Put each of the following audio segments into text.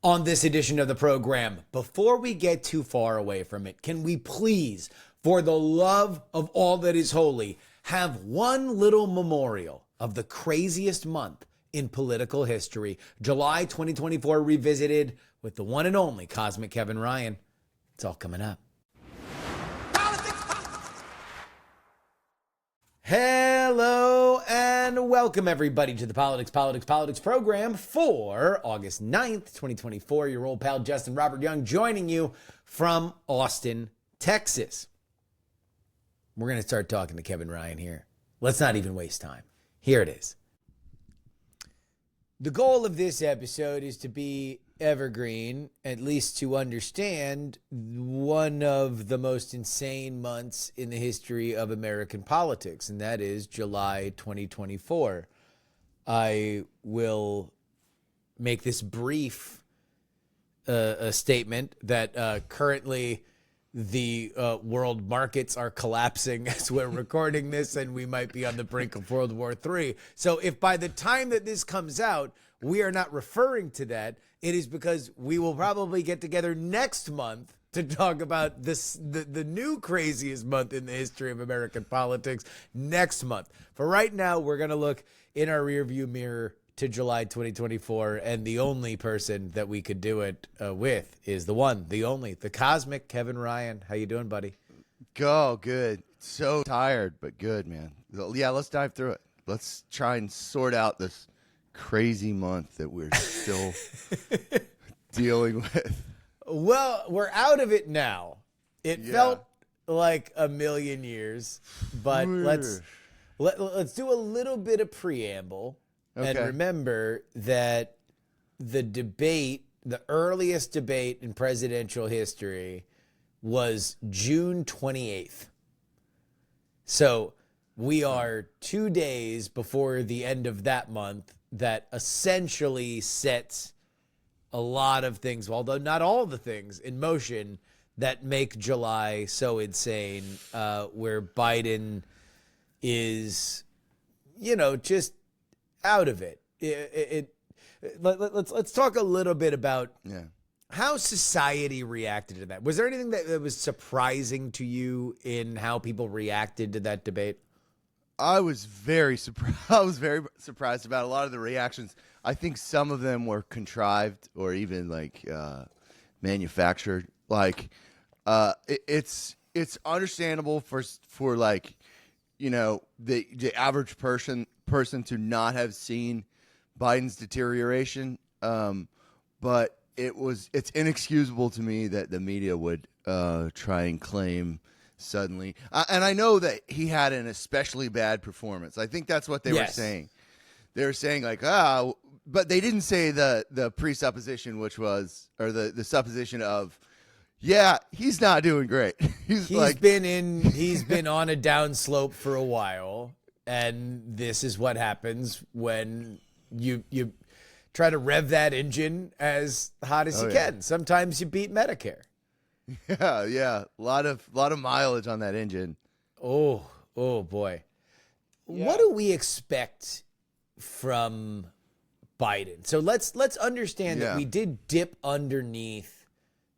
on this edition of the program. Before we get too far away from it, can we please, for the love of all that is holy, have one little memorial of the craziest month in political history? July 2024 revisited with the one and only Cosmic Kevin Ryan. It's all coming up. Hello and welcome everybody to the Politics program for August 9th, 2024. Your old pal Justin Robert Young joining you from Austin, Texas. We're going to start talking to Kevin Ryan here. Let's not even waste time. Here it is. The goal of this episode is to be evergreen, at least to understand one of the most insane months in the history of American politics, and that is July 2024. I will make this brief a statement that currently the world markets are collapsing as we're recording this, and we might be on the brink of World War III. So if by the time that this comes out, we are not referring to that, it is because we will probably get together next month to talk about the new craziest month in the history of American politics next month. For right now, we're going to look in our rearview mirror to July 2024, and the only person that we could do it with is the one, the only, the Cosmic Kevin Ryan. How you doing, buddy? Go, good. So tired, but good, man. Yeah, let's dive through it. Let's try and sort out this crazy month that we're still dealing with. Well, we're out of it now. It felt like a million years, but let's do a little bit of preamble. Okay. And remember that the debate, the earliest debate in presidential history, was June 28th. So we are 2 days before the end of that month that essentially sets a lot of things, although not all the things, in motion that make July so insane, where Biden is, just out of it. Let's talk a little bit about how society reacted to that. Was there anything that was surprising to you in how people reacted to that debate? I was very surprised. I was very surprised about a lot of the reactions. I think some of them were contrived or even manufactured. It's understandable for the average person to not have seen Biden's deterioration, but it's inexcusable to me that the media would try and claim suddenly. And I know that he had an especially bad performance. I think that's what they were saying. They were saying but they didn't say the presupposition, which was, or the supposition of, he's not doing great. He's been on a downslope for a while. And this is what happens when you try to rev that engine as hot as you can. Sometimes you beat Medicare. Yeah. A lot of mileage on that engine. Oh boy. Yeah. What do we expect from Biden? So let's understand that we did dip underneath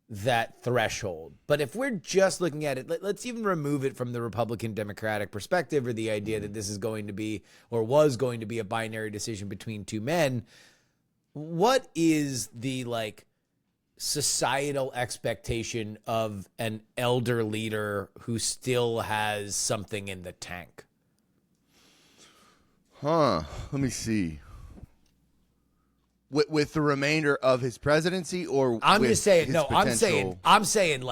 that threshold. But if we're just looking at it, let's even remove it from the Republican Democratic perspective, or the idea that this is going to be, or was going to be, a binary decision between two men. What is the societal expectation of an elder leader who still has something in the tank? Let me see. With the remainder of his presidency, or I'm just saying, I'm saying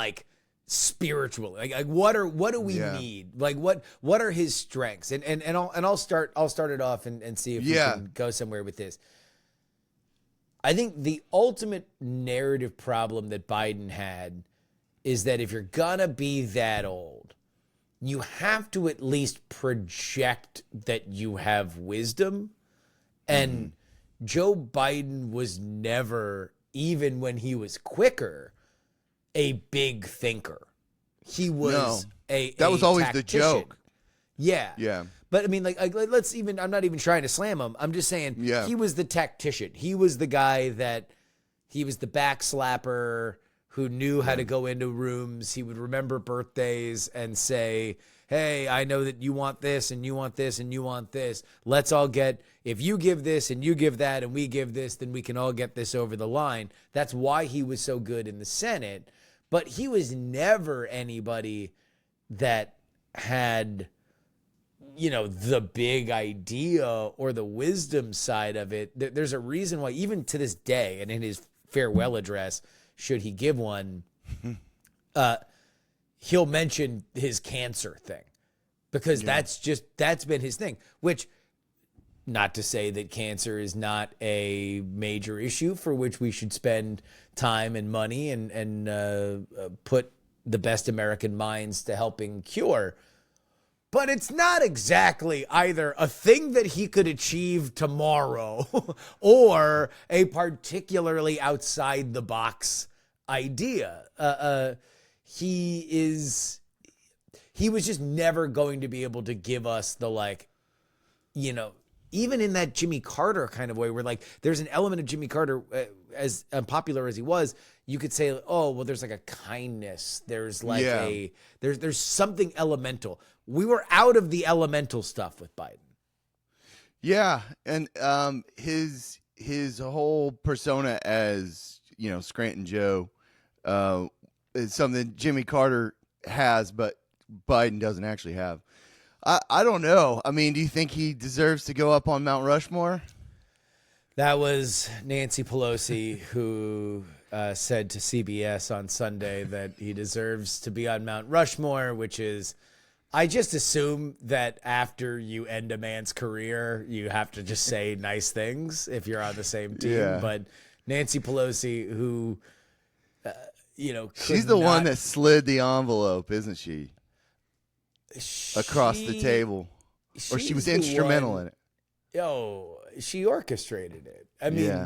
spiritually, what do we need? What are his strengths? And I'll start it off and see if we can go somewhere with this. I think the ultimate narrative problem that Biden had is that if you're gonna be that old, you have to at least project that you have wisdom. And Joe Biden was never, even when he was quicker, a big thinker. He was that was always tactician. The joke. Yeah. But I mean, let's even, I'm not even trying to slam him. I'm just saying he was the tactician. He was the guy that he was the backslapper who knew how to go into rooms. He would remember birthdays and say, hey, I know that you want this and you want this and you want this. Let's all get, if you give this and you give that and we give this, then we can all get this over the line. That's why he was so good in the Senate. But he was never anybody that had, the big idea or the wisdom side of it. There's a reason why, even to this day, and in his farewell address, should he give one, he'll mention his cancer thing, because that's been his thing, which, not to say that cancer is not a major issue for which we should spend time and money and put the best American minds to helping cure. But it's not exactly either a thing that he could achieve tomorrow or a particularly outside the box idea. He was just never going to be able to give us the, even in that Jimmy Carter kind of way, where there's an element of Jimmy Carter, as unpopular as he was, you could say, oh, well, there's a kindness. There's there's something elemental. We were out of the elemental stuff with Biden. Yeah. And his whole persona as, Scranton Joe is something Jimmy Carter has, but Biden doesn't actually have. I don't know. I mean, do you think he deserves to go up on Mount Rushmore? That was Nancy Pelosi who said to CBS on Sunday that he deserves to be on Mount Rushmore, which is, I just assume that after you end a man's career, you have to just say nice things if you're on the same team. Yeah. But Nancy Pelosi, who, she's the one that slid the envelope, isn't she? Across the table. Or she was instrumental in it. Oh, she orchestrated it. I mean,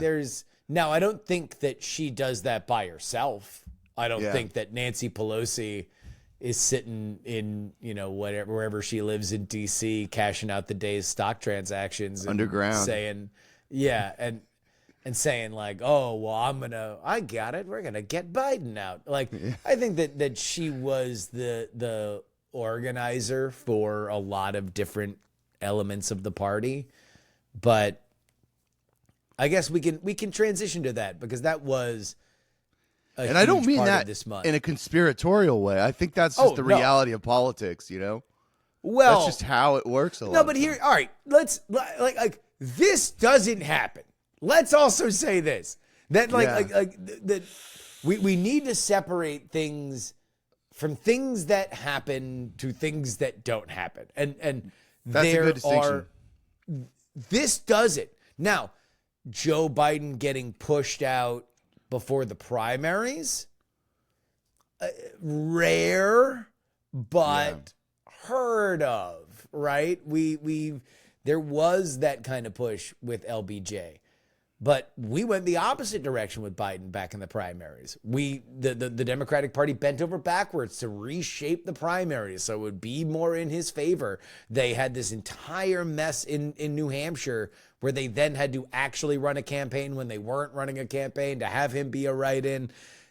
now I don't think that she does that by herself. I don't think that Nancy Pelosi is sitting in, wherever she lives in D.C., cashing out the day's stock transactions. And underground. Saying, and saying oh, well, I got it. We're going to get Biden out. I think that she was the organizer for a lot of different elements of the party. But I guess we can transition to that, because that was and I don't mean that this month in a conspiratorial way. I think that's just the reality of politics, Well, that's just how it works a lot. No, but here, all right, let's this doesn't happen. Let's also say this, that that we need to separate things from things that happen to things that don't happen. And that's a good distinction. This doesn't. Now, Joe Biden getting pushed out before the primaries, rare, but heard of, right? There was that kind of push with LBJ, but we went the opposite direction with Biden back in the primaries. The Democratic Party bent over backwards to reshape the primaries so it would be more in his favor. They had this entire mess in New Hampshire where they then had to actually run a campaign when they weren't running a campaign to have him be a write-in.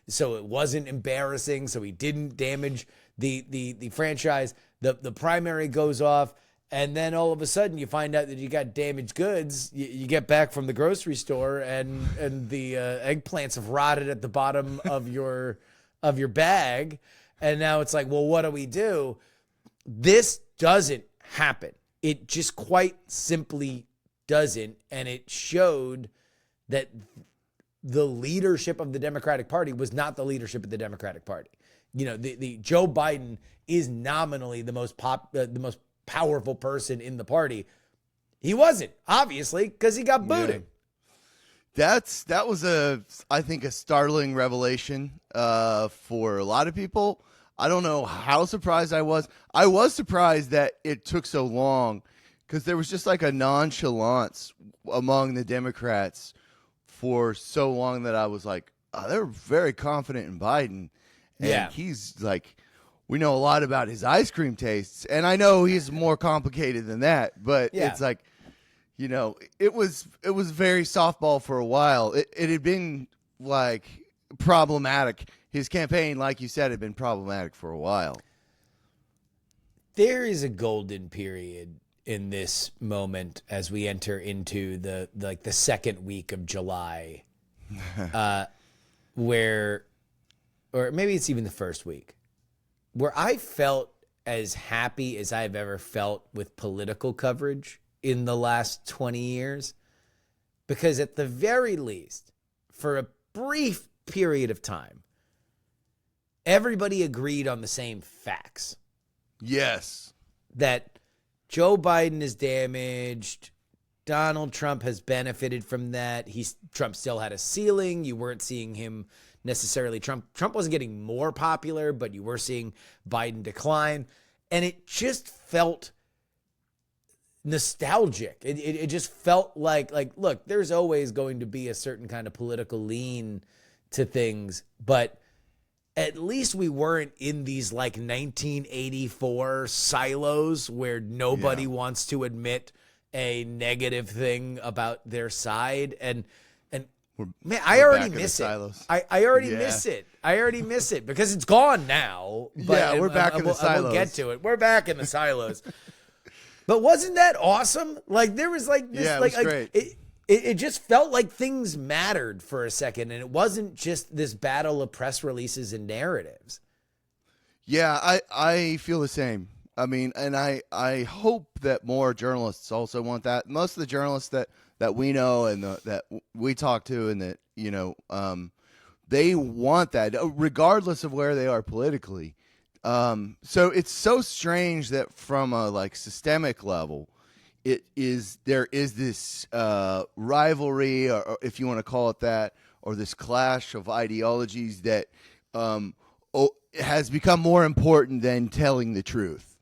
So it wasn't embarrassing. So he didn't damage the franchise. The primary goes off. And then all of a sudden you find out that you got damaged goods. You get back from the grocery store and the eggplants have rotted at the bottom of your bag. And now it's well, what do we do? This doesn't happen. It just quite simply doesn't. And it showed that the leadership of the Democratic Party was not the leadership of the Democratic Party. The Joe Biden is nominally the most powerful person in the party. He wasn't, obviously, because he got booted. Yeah. That was I think a startling revelation for a lot of people. I don't know how surprised I was. I was surprised that it took so long, because there was just a nonchalance among the Democrats for so long that I was they're very confident in Biden. And he's we know a lot about his ice cream tastes, and I know he's more complicated than that, but it's it was very softball for a while. It had been like problematic. His campaign, like you said, had been problematic for a while. There is a golden period in this moment as we enter into the second week of July, where, or maybe it's even the first week, where I felt as happy as I've ever felt with political coverage in the last 20 years. Because at the very least, for a brief period of time, everybody agreed on the same facts. Yes. That Joe Biden is damaged. Donald Trump has benefited from that. Trump still had a ceiling. You weren't seeing him necessarily. Trump wasn't getting more popular, but you were seeing Biden decline. And it just felt nostalgic. It just felt like, look, there's always going to be a certain kind of political lean to things, but at least we weren't in these like 1984 silos where nobody wants to admit a negative thing about their side. And man, I already miss it. I already miss it. I already miss it because it's gone now. But we're back in the silos. We'll get to it. We're back in the silos. But wasn't that awesome? Like there was like this, it was great. It just felt like things mattered for a second, and it wasn't just this battle of press releases and narratives. Yeah, I feel the same. I mean, and I hope that more journalists also want that. Most of the journalists that we know and that we talk to and that, you know, they want that regardless of where they are politically. So it's so strange that from a like systemic level, there is this rivalry, or if you want to call it that, or this clash of ideologies that has become more important than telling the truth.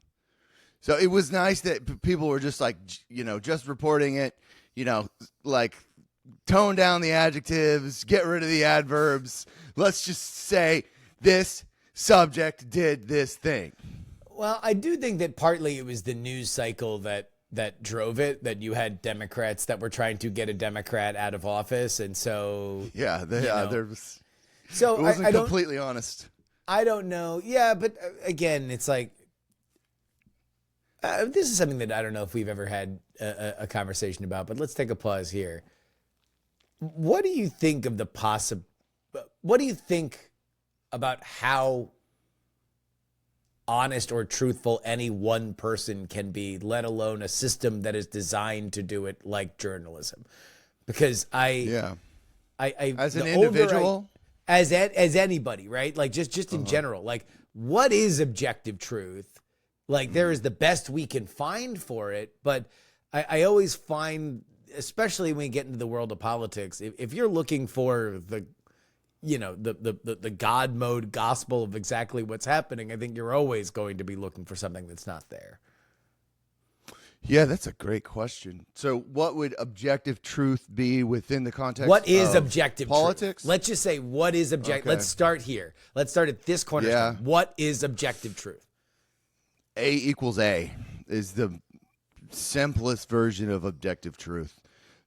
So it was nice that people were just like, you know, just reporting it, you know, like tone down the adjectives, get rid of the adverbs. Let's just say this subject did this thing. Well, I do think that partly it was the news cycle that drove it, that you had Democrats that were trying to get a Democrat out of office. And so, there was, so it wasn't completely honest. I don't know. Yeah. But again, it's like, this is something that I don't know if we've ever had a conversation about, but let's take a pause here. What do you think of what do you think about how honest or truthful any one person can be, let alone a system that is designed to do it like journalism? Because as an individual, as anybody, right? Like just in general, like what is objective truth? Like there is the best we can find for it, but I always find, especially when we get into the world of politics, if you're looking for the God mode gospel of exactly what's happening, I think you're always going to be looking for something that's not there. Yeah, that's a great question. So what would objective truth be within the context What is of objective politics? truth? Let's just say, what is objective? Okay. Let's start here. Let's start at this cornerstone. Yeah. What is objective truth? A equals A is the simplest version of objective truth.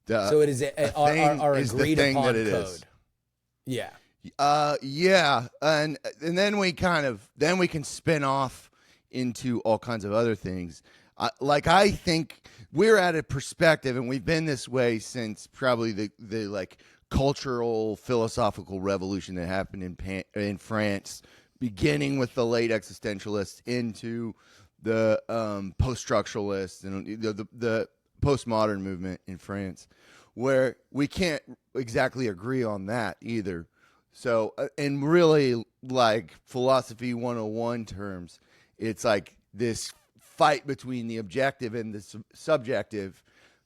So it is our agreed upon code. Is. Yeah. And then we can spin off into all kinds of other things. I think we're at a perspective, and we've been this way since probably the like cultural philosophical revolution that happened in France, beginning with the late existentialists into the post-structuralists and the postmodern movement in France, where we can't exactly agree on that either. So, in really like philosophy 101 terms, it's like this fight between the objective and the subjective.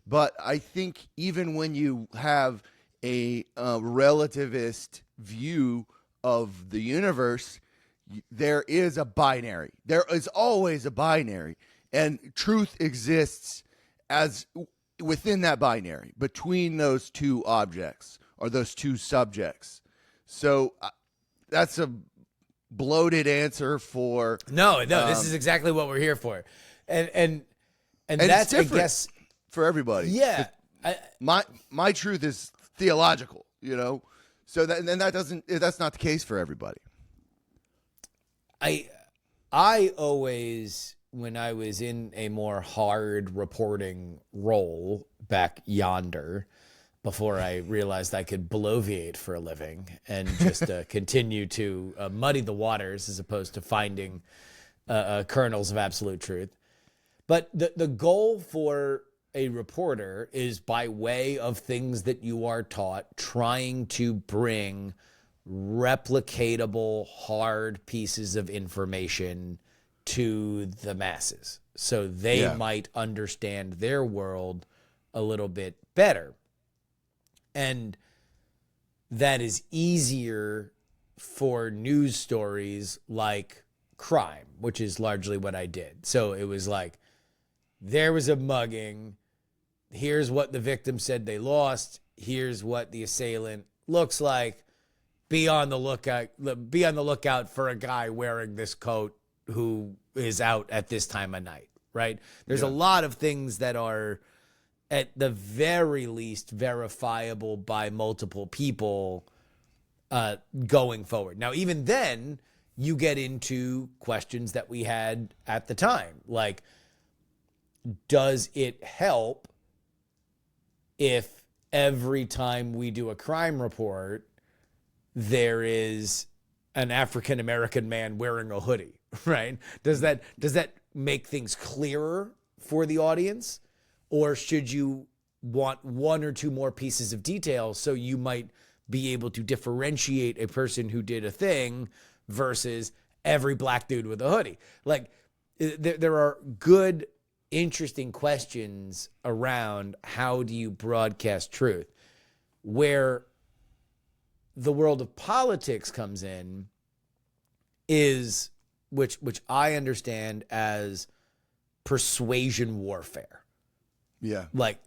But I think even when you have a relativist view of the universe, there is a binary. There is always a binary, and truth exists as within that binary between those two objects or those two subjects. So that's a bloated answer for no. This is exactly what we're here for, and that's, it's different, I guess, for everybody. Yeah, my truth is theological, you know. So that's not the case for everybody. I always, when I was in a more hard reporting role back yonder, before I realized I could bloviate for a living and just continue to muddy the waters as opposed to finding kernels of absolute truth. But the goal for a reporter is, by way of things that you are taught, trying to bring replicatable, hard pieces of information to the masses so they might understand their world a little bit better. And that is easier for news stories like crime, which is largely what I did. So it was like, there was a mugging. Here's what the victim said they lost. Here's what the assailant looks like. Be on the lookout for a guy wearing this coat who is out at this time of night, right? There's a lot of things that are, at the very least, verifiable by multiple people going forward. Now, even then, you get into questions that we had at the time, like, does it help if every time we do a crime report, there is an African-American man wearing a hoodie, right? Does that make things clearer for the audience? Or should you want one or two more pieces of detail so you might be able to differentiate a person who did a thing versus every black dude with a hoodie? Like, there are good, interesting questions around how do you broadcast truth. Where the world of politics comes in is, which I understand as persuasion warfare. Yeah. Like,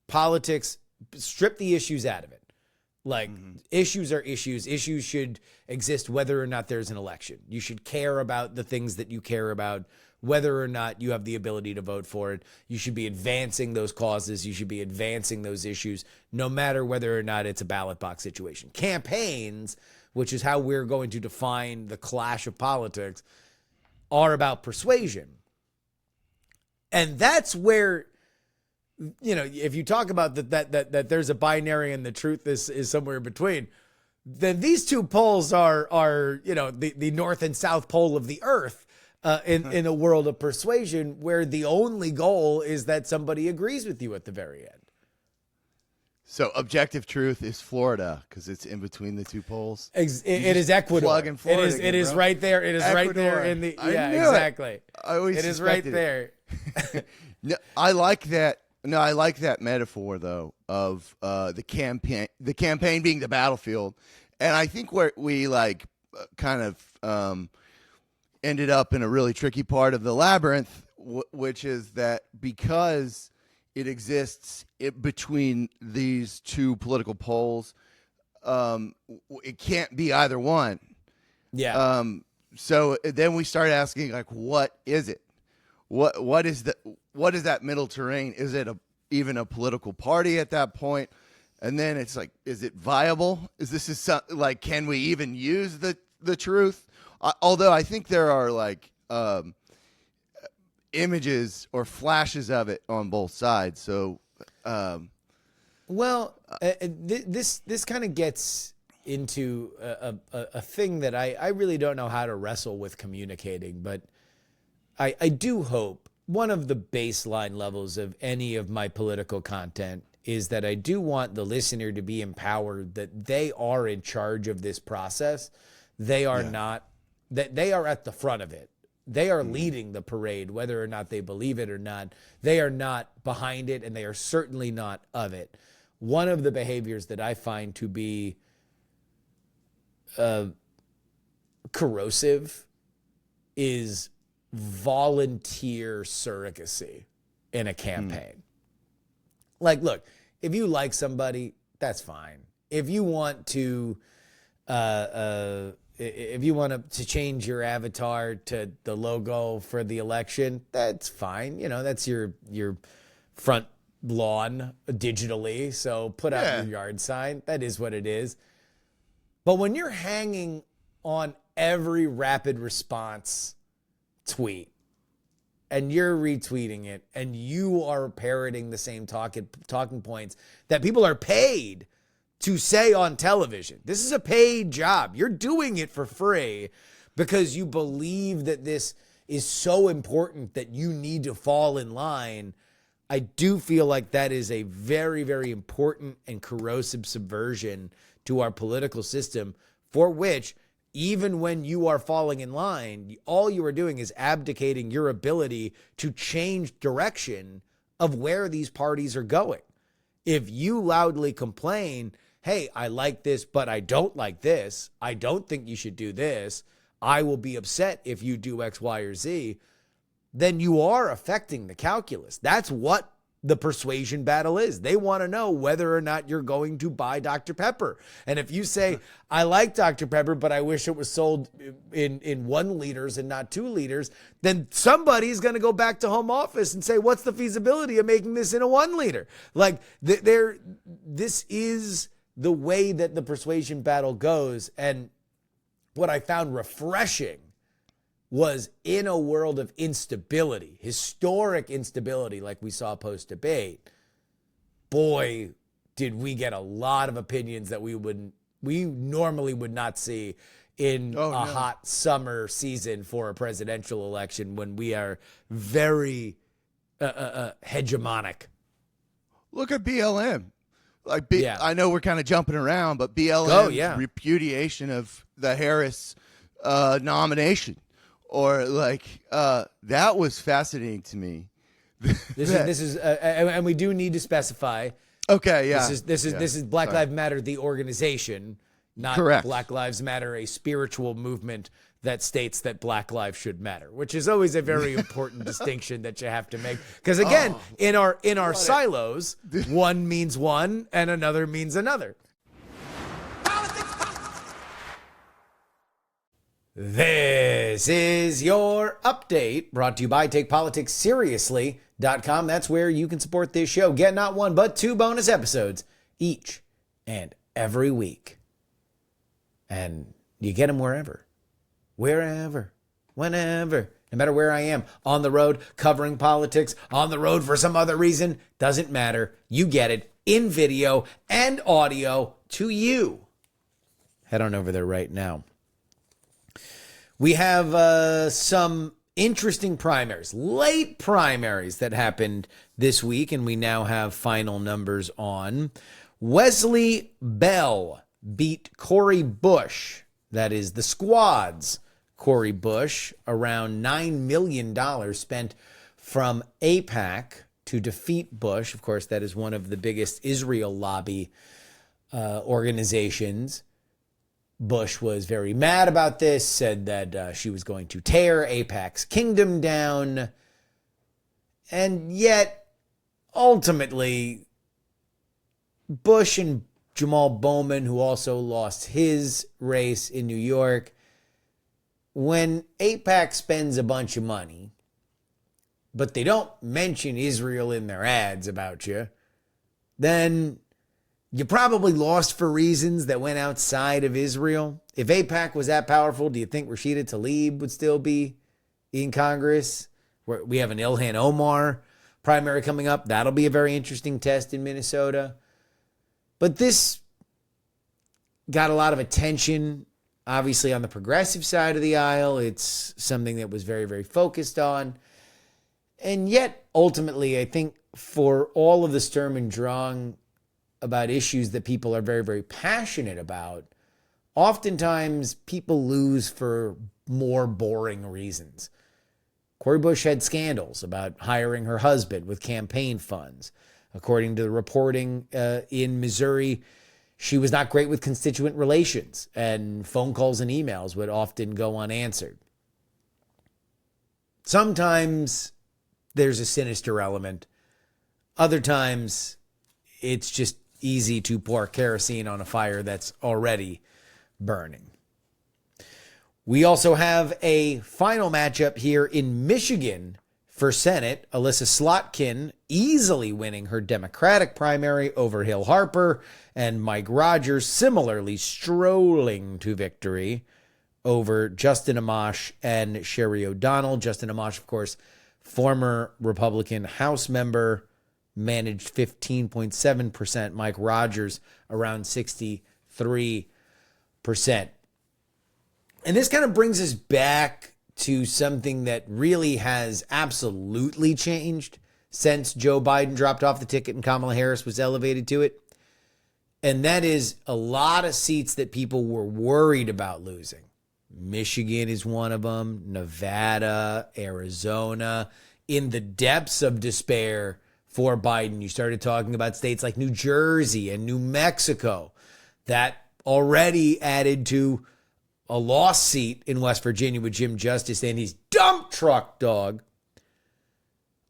politics, strip the issues out of it. Like, issues are issues. Issues should exist whether or not there's an election. You should care about the things that you care about, whether or not you have the ability to vote for it. You should be advancing those causes. You should be advancing those issues, no matter whether or not it's a ballot box situation. Campaigns, which is how we're going to define the clash of politics, are about persuasion. And that's where, you know, if you talk about that there's a binary and the truth is somewhere in between, then these two poles are you know, the north and south pole of the earth in a world of persuasion, where the only goal is that somebody agrees with you at the very end. So objective truth is Florida because it's in between the two poles. It is Ecuador. Plug in Florida. It is right there. It is Ecuador. right there in the exactly. I always it is right suspected there. No, I like that. No, I like that metaphor though of the campaign being the battlefield, and I think where we kind of ended up in a really tricky part of the labyrinth, which is that because it exists between these two political poles, it can't be either one. Yeah. So then we start asking, like, what is it? What is that middle terrain? Is it even a political party at that point? And then it's like, is it viable? Can we even use the truth? Although I think there are images or flashes of it on both sides. So, this kind of gets into a thing that I really don't know how to wrestle with communicating, but I do hope one of the baseline levels of any of my political content is that I do want the listener to be empowered that they are in charge of this process. They are not, that they are at the front of it. They are leading the parade, whether or not they believe it or not. They are not behind it, and they are certainly not of it. One of the behaviors that I find to be corrosive is volunteer surrogacy in a campaign. Like, look, if you like somebody, that's fine. If you want to, to change your avatar to the logo for the election, that's fine. You know, that's your front lawn digitally. So put out your yard sign. That is what it is. But when you're hanging on every rapid response tweet and you're retweeting it and you are parroting the same talking points that people are paid to say on television, this is a paid job. You're doing it for free because you believe that this is so important that you need to fall in line. I do feel like that is a very, very important and corrosive subversion to our political system, for which, even when you are falling in line, all you are doing is abdicating your ability to change direction of where these parties are going. If you loudly complain, hey, I like this, but I don't like this, I don't think you should do this, I will be upset if you do X, Y, or Z, then you are affecting the calculus. That's what the persuasion battle is. They want to know whether or not you're going to buy Dr. Pepper. And if you say, I like Dr. Pepper, but I wish it was sold in 1 liters and not 2 liters, then somebody's going to go back to home office and say, what's the feasibility of making this in a 1 liter? Like, this is the way that the persuasion battle goes. And what I found refreshing was, in a world of instability, historic instability like we saw post-debate, boy, did we get a lot of opinions that we normally would not see in hot summer season for a presidential election when we are very hegemonic. Look at BLM. I know we're kind of jumping around, but BLM's repudiation of the Harris nomination. Or that was fascinating to me. This is, and we do need to specify. Okay, yeah. This is Black Lives Matter, the organization, not correct. Black Lives Matter, a spiritual movement that states that Black lives should matter, which is always a very important distinction that you have to make. Because again, in our silos, one means one and another means another. This is your update, brought to you by TakePoliticsSeriously.com. That's where you can support this show. Get not 1, but 2 bonus episodes each and every week. And you get them wherever, whenever, no matter where I am, on the road, covering politics, on the road for some other reason, doesn't matter. You get it in video and audio to you. Head on over there right now. We have some interesting primaries, late primaries that happened this week, and we now have final numbers on. Wesley Bell beat Cori Bush, that is the Squad's Cori Bush, around $9 million spent from AIPAC to defeat Bush. Of course, that is one of the biggest Israel lobby organizations. Bush was very mad about this, said that she was going to tear AIPAC's kingdom down. And yet, ultimately, Bush and Jamal Bowman, who also lost his race in New York, when AIPAC spends a bunch of money, but they don't mention Israel in their ads about you, then you probably lost for reasons that went outside of Israel. If AIPAC was that powerful, do you think Rashida Tlaib would still be in Congress? We have an Ilhan Omar primary coming up. That'll be a very interesting test in Minnesota. But this got a lot of attention, obviously, on the progressive side of the aisle. It's something that was very, very focused on. And yet, ultimately, I think for all of the Sturm und Drang about issues that people are very, very passionate about, oftentimes people lose for more boring reasons. Cori Bush had scandals about hiring her husband with campaign funds. According to the reporting in Missouri, she was not great with constituent relations, and phone calls and emails would often go unanswered. Sometimes there's a sinister element. Other times it's just easy to pour kerosene on a fire that's already burning. We also have a final matchup here in Michigan For Senate, Alyssa Slotkin easily winning her Democratic primary over Hill Harper, and Mike Rogers similarly strolling to victory over Justin Amash and Sherry O'Donnell. Justin Amash, of course, former Republican House member, managed 15.7%. Mike Rogers around 63%. And this kind of brings us back to something that really has absolutely changed since Joe Biden dropped off the ticket and Kamala Harris was elevated to it. And that is a lot of seats that people were worried about losing. Michigan is one of them, Nevada, Arizona. In the depths of despair for Biden, you started talking about states like New Jersey and New Mexico that already added to a lost seat in West Virginia with Jim Justice and his dump truck dog.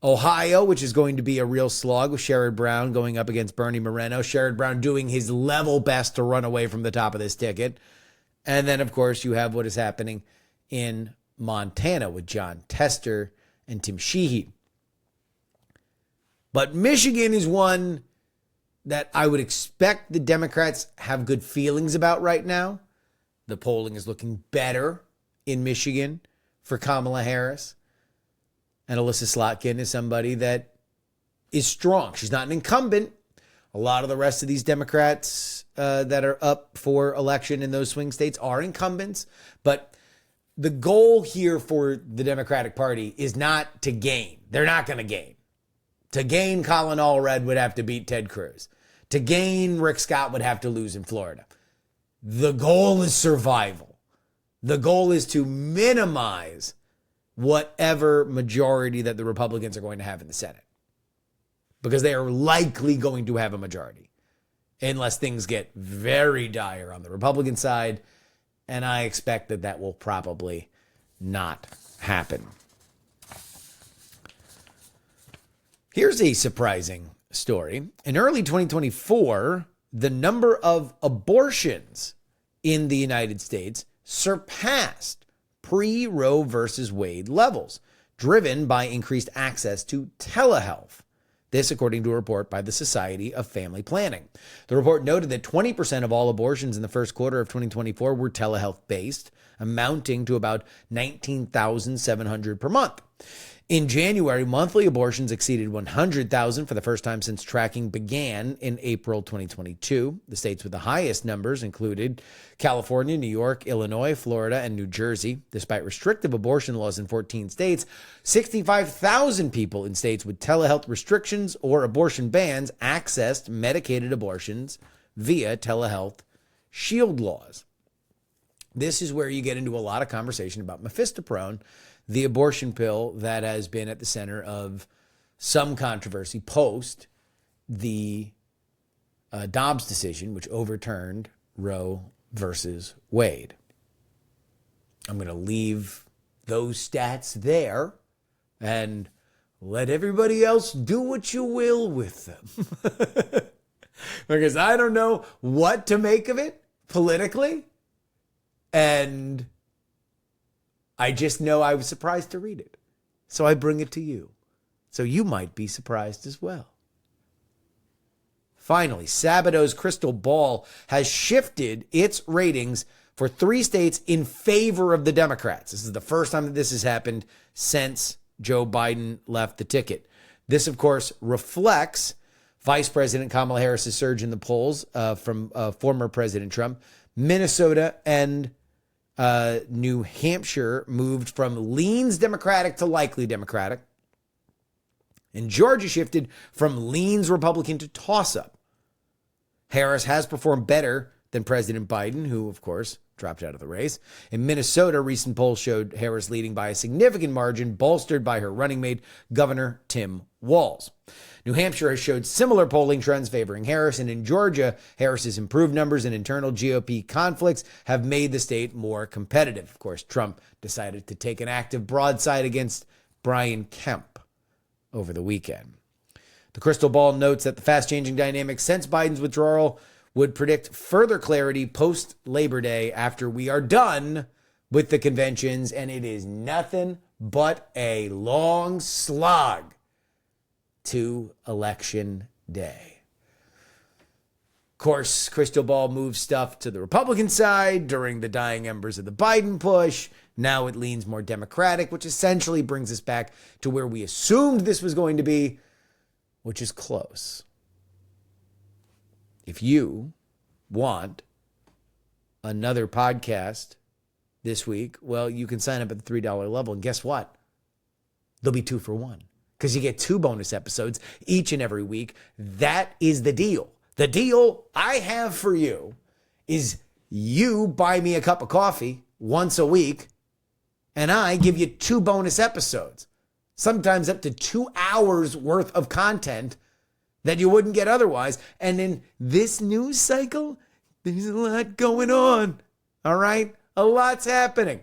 Ohio, which is going to be a real slog with Sherrod Brown going up against Bernie Moreno. Sherrod Brown doing his level best to run away from the top of this ticket. And then, of course, you have what is happening in Montana with John Tester and Tim Sheehy. But Michigan is one that I would expect the Democrats have good feelings about right now. The polling is looking better in Michigan for Kamala Harris. And Alyssa Slotkin is somebody that is strong. She's not an incumbent. A lot of the rest of these Democrats that are up for election in those swing states are incumbents. But the goal here for the Democratic Party is not to gain. They're not going to gain. To gain, Colin Allred would have to beat Ted Cruz. To gain, Rick Scott would have to lose in Florida. The goal is survival. The goal is to minimize whatever majority that the Republicans are going to have in the Senate, because they are likely going to have a majority unless things get very dire on the Republican side. And I expect that that will probably not happen. Here's a surprising story. In early 2024, the number of abortions in the United States surpassed pre-Roe versus Wade levels, driven by increased access to telehealth. This, according to a report by the Society of Family Planning. The report noted that 20% of all abortions in the first quarter of 2024 were telehealth-based, amounting to about 19,700 per month. In January, monthly abortions exceeded 100,000 for the first time since tracking began in April 2022. The states with the highest numbers included California, New York, Illinois, Florida, and New Jersey. Despite restrictive abortion laws in 14 states, 65,000 people in states with telehealth restrictions or abortion bans accessed medicated abortions via telehealth shield laws. This is where you get into a lot of conversation about mifepristone, the abortion pill that has been at the center of some controversy post the Dobbs decision, which overturned Roe versus Wade. I'm going to leave those stats there and let everybody else do what you will with them. Because I don't know what to make of it politically. And I just know I was surprised to read it. So I bring it to you. So you might be surprised as well. Finally, Sabato's crystal ball has shifted its ratings for 3 states in favor of the Democrats. This is the first time that this has happened since Joe Biden left the ticket. This, of course, reflects Vice President Kamala Harris's surge in the polls from former President Trump. Minnesota and New Hampshire moved from leans Democratic to likely Democratic. And Georgia shifted from leans Republican to toss-up. Harris has performed better than President Biden, who, of course, dropped out of the race. In Minnesota, recent polls showed Harris leading by a significant margin, bolstered by her running mate, Governor Tim Walz. New Hampshire has showed similar polling trends favoring Harris, and in Georgia, Harris's improved numbers and internal GOP conflicts have made the state more competitive. Of course, Trump decided to take an active broadside against Brian Kemp over the weekend. The crystal ball notes that the fast-changing dynamics since Biden's withdrawal would predict further clarity post-Labor Day after we are done with the conventions, and it is nothing but a long slog to Election Day. Of course, Crystal Ball moves stuff to the Republican side during the dying embers of the Biden push. Now it leans more Democratic, which essentially brings us back to where we assumed this was going to be, which is close. If you want another podcast this week, well, you can sign up at the $3 level. And guess what? They'll be 2 for 1 because you get 2 bonus episodes each and every week. That is the deal. The deal I have for you is you buy me a cup of coffee once a week and I give you 2 bonus episodes, sometimes up to 2 hours worth of content that you wouldn't get otherwise. And in this news cycle, there's a lot going on. All right? A lot's happening.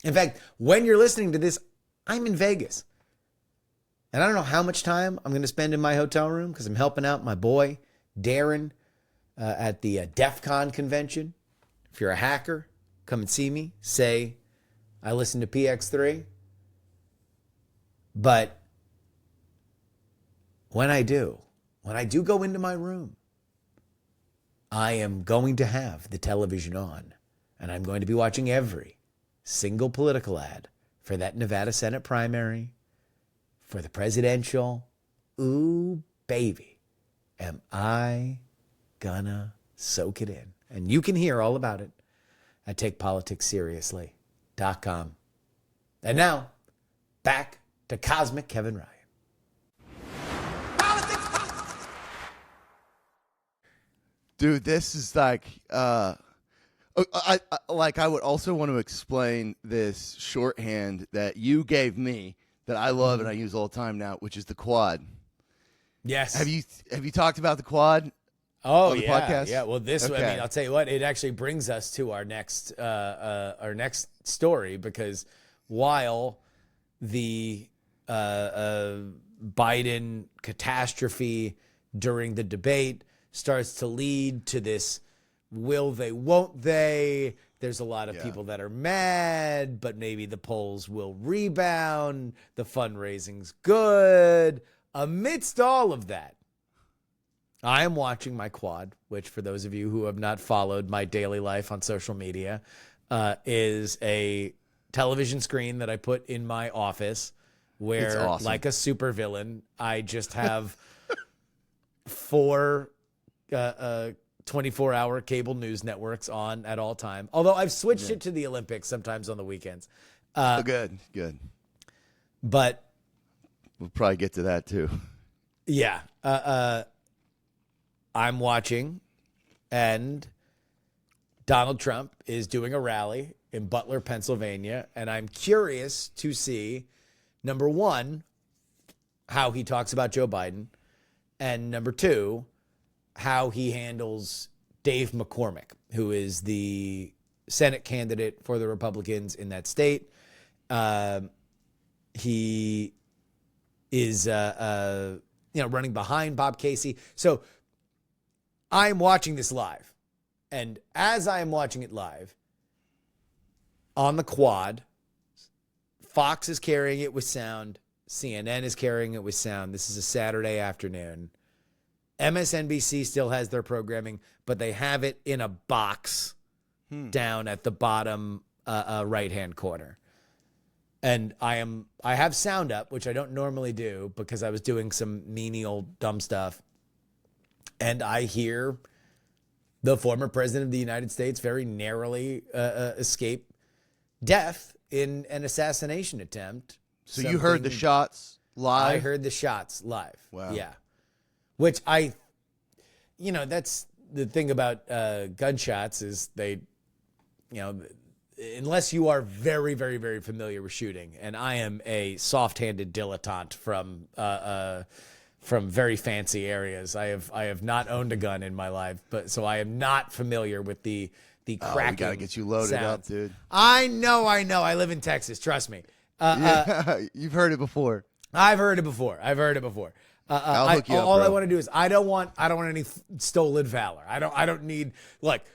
In fact, when you're listening to this, I'm in Vegas. And I don't know how much time I'm going to spend in my hotel room because I'm helping out my boy, Darren, at the DEF CON convention. If you're a hacker, come and see me. Say, I listen to PX3. But when I do go into my room, I am going to have the television on. And I'm going to be watching every single political ad for that Nevada Senate primary, for the presidential. Ooh, baby, am I gonna soak it in. And you can hear all about it at TakePoliticsSeriously.com. And now, back to Cosmic Kevin Ryan. Dude, this is like, I would also want to explain this shorthand that you gave me that I love and I use all the time now, which is the quad. Yes. Have you talked about the quad? Oh, on the yeah. podcast? Yeah. Well, this, Okay. I mean, I'll tell you what, it actually brings us to our next story, because while the Biden catastrophe during the debate starts to lead to this will they, won't they? There's a lot of people that are mad, but maybe the polls will rebound. The fundraising's good. Amidst all of that, I am watching my quad, which for those of you who have not followed my daily life on social media, is a television screen that I put in my office where, It's awesome. like a supervillain, I just have 4 24-hour cable news networks on at all time. Although I've switched it to the Olympics sometimes on the weekends. Good. But We'll probably get to that too. yeah, I'm watching, and Donald Trump is doing a rally in Butler, Pennsylvania, and I'm curious to see, number one, how he talks about Joe Biden, and number two, how he handles Dave McCormick, who is the Senate candidate for the Republicans in that state. He is, running behind Bob Casey. So I'm watching this live. And as I am watching it live, on the quad, Fox is carrying it with sound. CNN is carrying it with sound. This is a Saturday afternoon. MSNBC still has their programming, but they have it in a box down at the bottom right-hand corner. And I have sound up, which I don't normally do because I was doing some menial dumb stuff. And I hear the former president of the United States very narrowly escape death in an assassination attempt. So you heard the shots live? I heard the shots live. Wow. Yeah. Which that's the thing about gunshots is they, unless you are very, very, very familiar with shooting, and I am a soft-handed dilettante from very fancy areas. I have not owned a gun in my life, but so I am not familiar with the cracking. We gotta get you loaded up, sounds. dude. I know. I live in Texas. Trust me. You've heard it before. I've heard it before. I'll hook you up, all I bro. want to do is I don't want any stolen valor. I don't need, like,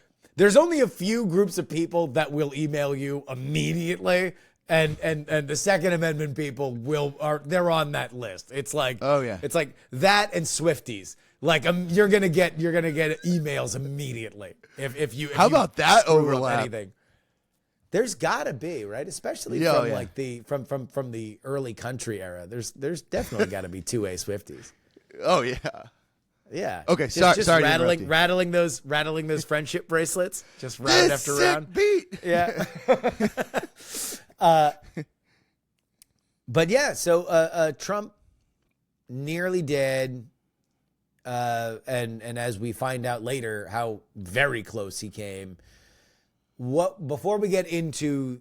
there's only a few groups of people that will email you immediately. And the Second Amendment people they're on that list. It's like, oh yeah, it's like that and Swifties. Like you're gonna get emails immediately if you. How about that overlap? Anything. There's gotta be, right, especially from like from the early country era. There's definitely got to be 2A Swifties. Oh yeah. Yeah. Okay. Just sorry. rattling those friendship bracelets. Just round after round. Beat. Yeah. But yeah, so Trump nearly dead, and as we find out later how very close he came. Before we get into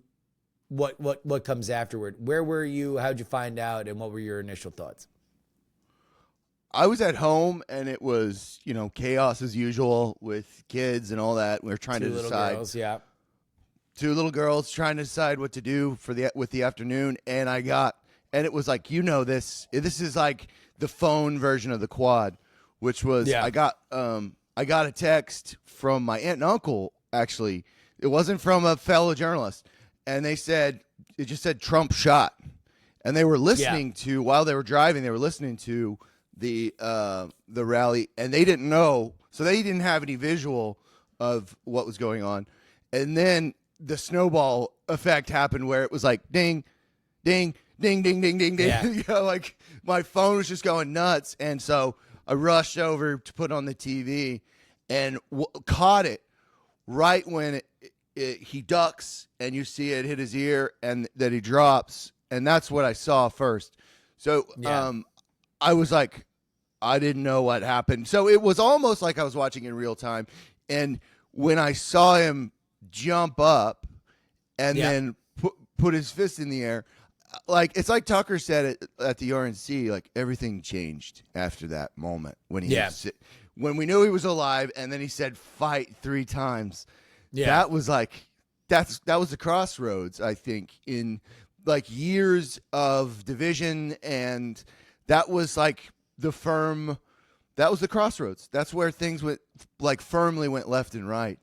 what comes afterward, where were you? How'd you find out, and what were your initial thoughts? I was at home, and it was chaos as usual with kids and all that. We were trying to decide. 2 little girls, yeah. 2 little girls trying to decide what to do with the afternoon, and it was like, this is like the phone version of the quad, which was I got a text from my aunt and uncle. Actually, it wasn't from a fellow journalist, and it just said Trump shot, and they were listening to while they were driving. They were listening to the rally, and they didn't know, so they didn't have any visual of what was going on, and then the snowball effect happened where it was like ding, ding, ding, ding, ding, ding, ding. Yeah. Like my phone was just going nuts. And so I rushed over to put on the TV and caught it right when he ducks and you see it hit his ear and that he drops. And that's what I saw first. So I was like, I didn't know what happened. So it was almost like I was watching in real time. And when I saw him jump up and then put his fist in the air, like it's like Tucker said it at the RNC, like everything changed after that moment when when we knew he was alive, and then he said fight 3 times. That was like that was the crossroads, I think, in like years of division, and that was like the crossroads. That's where things went firmly went left and right.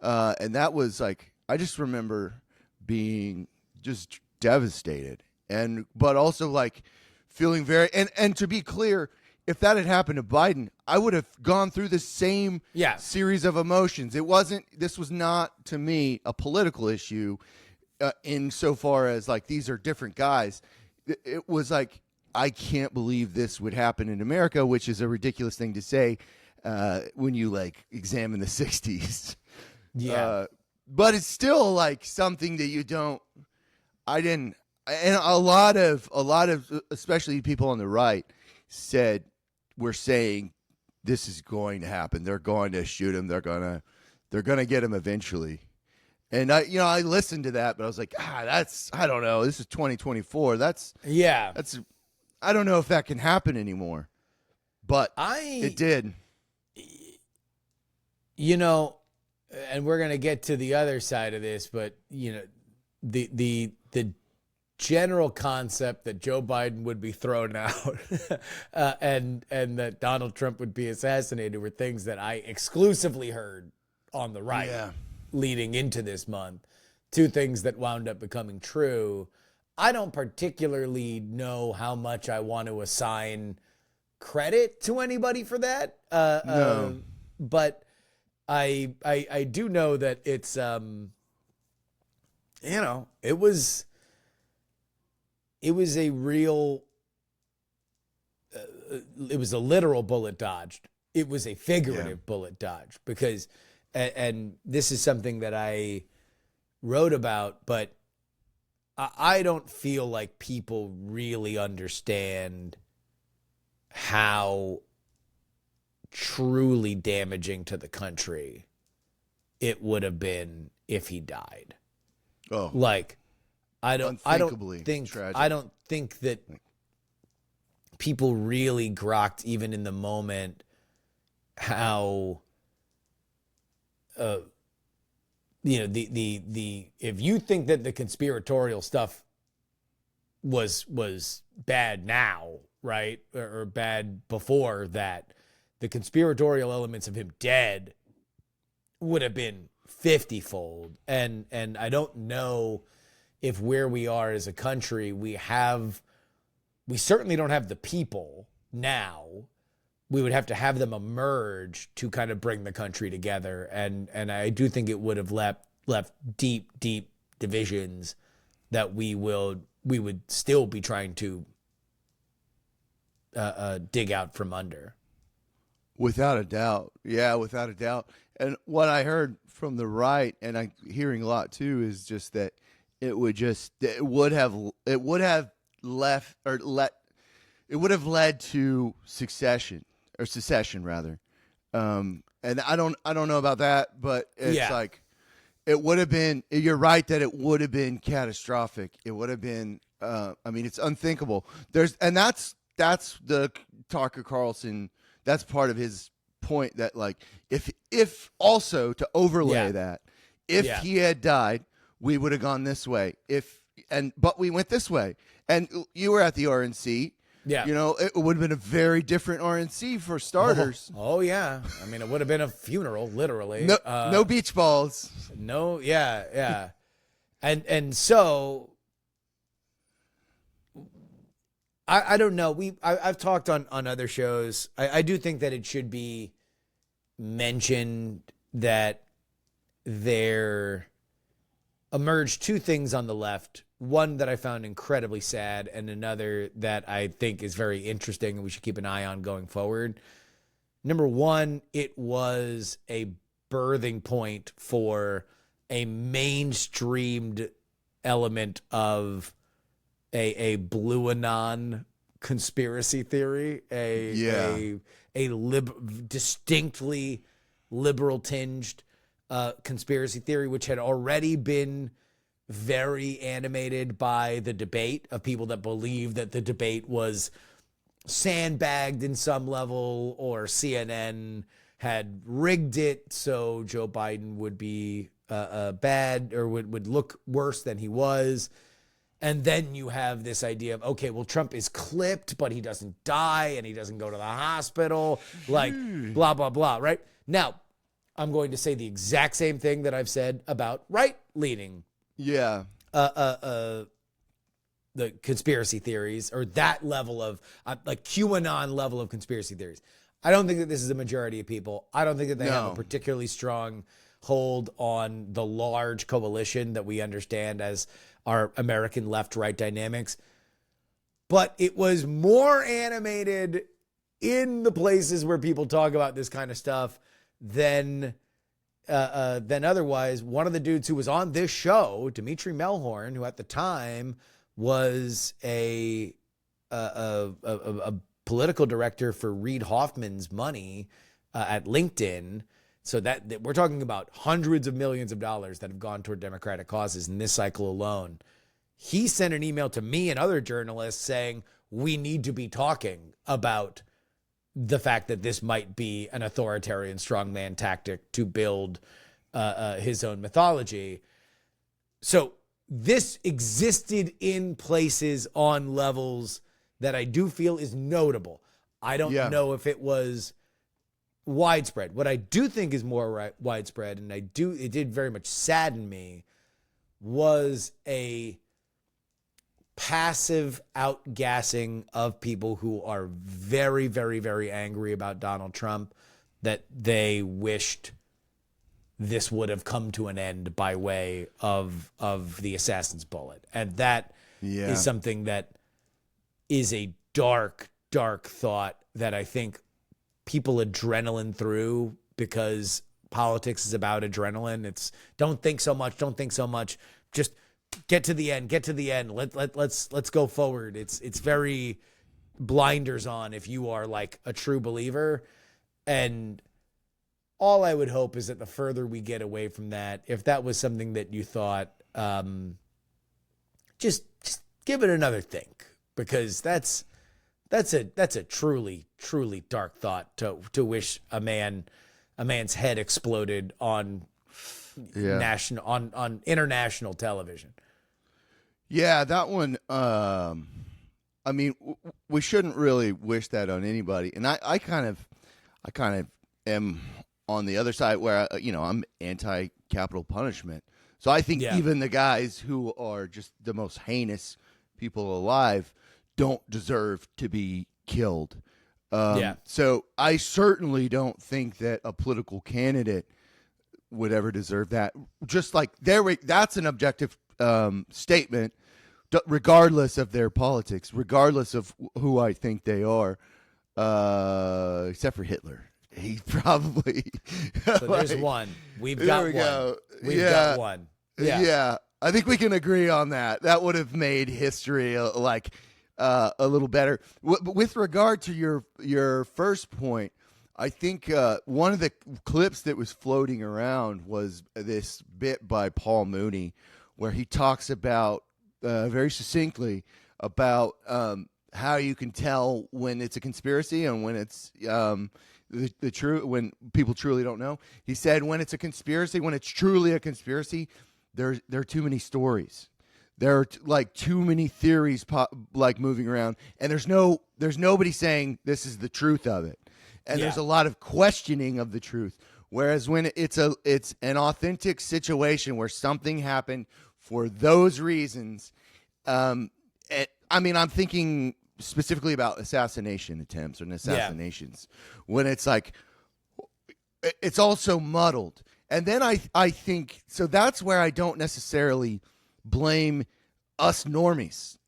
And that was like, I just remember being just devastated, but also like feeling very, and to be clear, if that had happened to Biden, I would have gone through the same series of emotions. This was not to me a political issue insofar as like, these are different guys. It was like, I can't believe this would happen in America, which is a ridiculous thing to say when you like examine the 60s. Yeah. But it's still like something that and a lot of especially people on the right we're saying this is going to happen. They're going to shoot him. They're going to get him eventually. And I listened to that, but I was like, I don't know. This is 2024. I don't know if that can happen anymore. But it did. And we're going to get to the other side of this, but the general concept that Joe Biden would be thrown out and that Donald Trump would be assassinated were things that I exclusively heard on the right leading into this month. 2 things that wound up becoming true. I don't particularly know how much I want to assign credit to anybody for that. No. But I do know that it's it was a real it was a literal bullet dodged. It was a figurative bullet dodged, because and this is something that I wrote about, but I don't feel like people really understand how truly damaging to the country it would have been if he died. Oh, like I don't think that people really grokked, even in the moment, how the if you think that the conspiratorial stuff was bad now, right, or bad before that, the conspiratorial elements of him dead would have been 50-fold. And I don't know if where we are as a country, we certainly don't have the people now. We would have to have them emerge to kind of bring the country together. And I do think it would have left deep, deep divisions that we would still be trying to dig out from under. Without a doubt. Yeah, without a doubt. And what I heard from the right, and I'm hearing a lot too, is just that it would have led to secession rather. And I don't know about that, but it's like it would have been. You're right that it would have been catastrophic. It would have been. It's unthinkable. That's the Tucker Carlson. That's part of his point that like if also to overlay that if he had died, we would have gone this way. But we went this way. And you were at the RNC. Yeah. It would have been a very different RNC for starters. Oh yeah. I mean, it would have been a funeral, literally. No beach balls. No, yeah. And so I don't know. I've talked on other shows. I do think that it should be mentioned that there emerged two things on the left. One that I found incredibly sad, and another that I think is very interesting and we should keep an eye on going forward. Number one, it was a birthing point for a mainstreamed element of a blue anon conspiracy theory, distinctly liberal tinged conspiracy theory, which had already been very animated by the debate of people that believe that the debate was sandbagged in some level, or CNN had rigged it so Joe Biden would be bad or would look worse than he was. And then you have this idea of, okay, well, Trump is clipped, but he doesn't die and he doesn't go to the hospital, like blah, blah, blah, right? Now, I'm going to say the exact same thing that I've said about right-leaning the conspiracy theories, or that level of like QAnon level of conspiracy theories. I don't think that this is a majority of people. I don't think that they have a particularly strong hold on the large coalition that we understand as our American left-right dynamics. But it was more animated in the places where people talk about this kind of stuff than otherwise. One of the dudes who was on this show, Dimitri Melhorn, who at the time was a political director for Reid Hoffman's money at LinkedIn. So that we're talking about hundreds of millions of dollars that have gone toward Democratic causes in this cycle alone. He sent an email to me and other journalists saying, we need to be talking about the fact that this might be an authoritarian strongman tactic to build his own mythology. So this existed in places on levels that I do feel is notable. I don't know if it was widespread. What I do think is more widespread, and it did very much sadden me, was a passive outgassing of people who are very, very, very angry about Donald Trump, that they wished this would have come to an end by way of the assassin's bullet. And that is something that is a dark, dark thought that I think people adrenaline through, because politics is about adrenaline. It's don't think so much, just get to the end. Let's go forward. It's very blinders on if you are like a true believer. And all I would hope is that the further we get away from that, if that was something that you thought, just give it another think, because that's a truly, truly dark thought to wish a man's head exploded on international television. Yeah, that one. We shouldn't really wish that on anybody, and I kind of am on the other side where I'm anti-capital punishment. So I think Yeah. even the guys who are just the most heinous people alive don't deserve to be killed. Yeah. So I certainly don't think that a political candidate would ever deserve that. Just like that's an objective statement, regardless of their politics, regardless of who I think they are, except for Hitler. He probably. So there's one. We've got There we one. go. We've Yeah. got one. Yeah. I think we can agree on that. That would have made history a little better. With regard to your first point, I think one of the clips that was floating around was this bit by Paul Mooney, where he talks about very succinctly about how you can tell when it's a conspiracy and when it's the true, when people truly don't know. He said when it's truly a conspiracy, there are too many stories. There are too many theories moving around, and there's nobody saying this is the truth of it. And there's a lot of questioning of the truth. Whereas when it's an authentic situation where something happened for those reasons, I'm thinking specifically about assassination attempts and assassinations, when it's it's also muddled. And then I think, so that's where I don't necessarily blame us normies,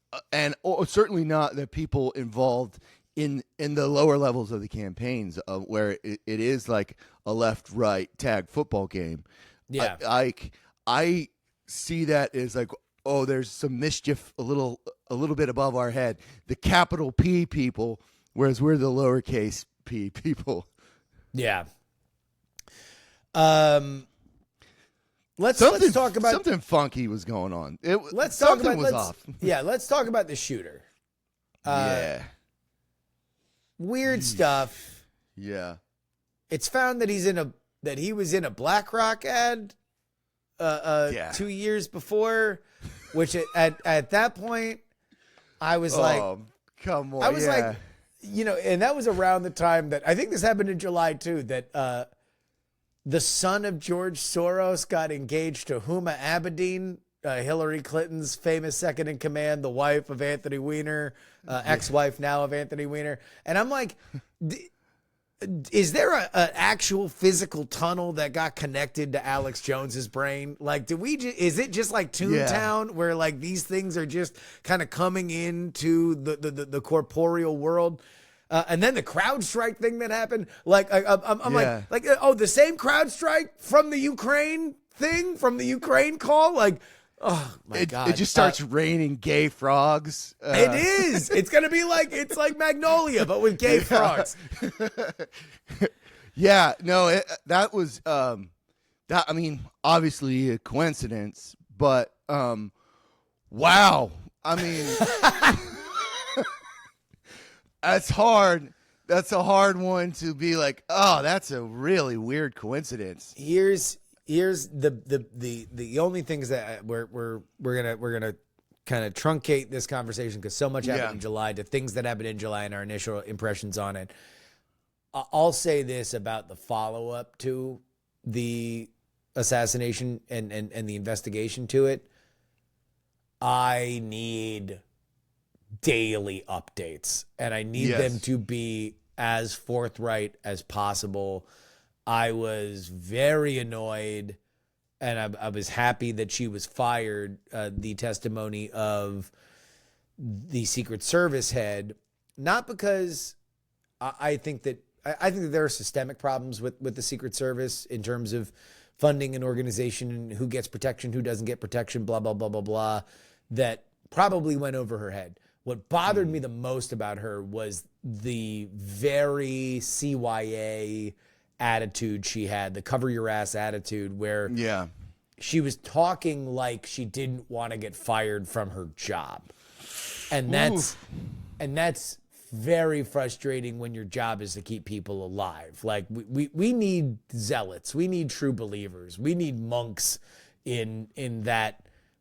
or certainly not the people involved in the lower levels of the campaigns, where it is like a left-right tag football game. Yeah. I see that as there's some mischief a little bit above our head. The capital P people, whereas we're the lowercase p people. Yeah. Let's talk about something funky was going on. Let's talk something about was off. Yeah, let's talk about the shooter. Yeah. Weird stuff. Yeah. It's found that he was in a BlackRock ad 2 years before, which at that point I was come on. I was and that was around the time that I think this happened in July too, that the son of George Soros got engaged to Huma Abedin, Hillary Clinton's famous second in command, the wife of Anthony Weiner, ex-wife now of Anthony Weiner. And I'm like, is there an actual physical tunnel that got connected to Alex Jones's brain? Is it just like Toontown, where these things are just kind of coming into the corporeal world? And then the CrowdStrike thing that happened, the same CrowdStrike from the Ukraine thing, from the Ukraine call, oh my God! It just starts raining gay frogs. It is. It's gonna be it's like Magnolia, but with gay frogs. Yeah, no, that was obviously a coincidence, but wow. That's hard. That's a hard one to be like, oh, that's a really weird coincidence. Here's the only things that we're gonna kind of truncate this conversation because so much happened in July to things that happened in July and our initial impressions on it. I'll say this about the follow-up to the assassination and the investigation to it. I need daily updates, and I need them to be as forthright as possible. I was very annoyed, and I was happy that she was fired. The testimony of the Secret Service head, not because I think that there are systemic problems with the Secret Service in terms of funding an organization and who gets protection, who doesn't get protection, blah, blah, blah, blah, blah, that probably went over her head. What bothered me the most about her was the very CYA attitude she had, the cover your ass attitude, where she was talking like she didn't want to get fired from her job. And that's very frustrating when your job is to keep people alive. We need zealots. We need true believers. We need monks in that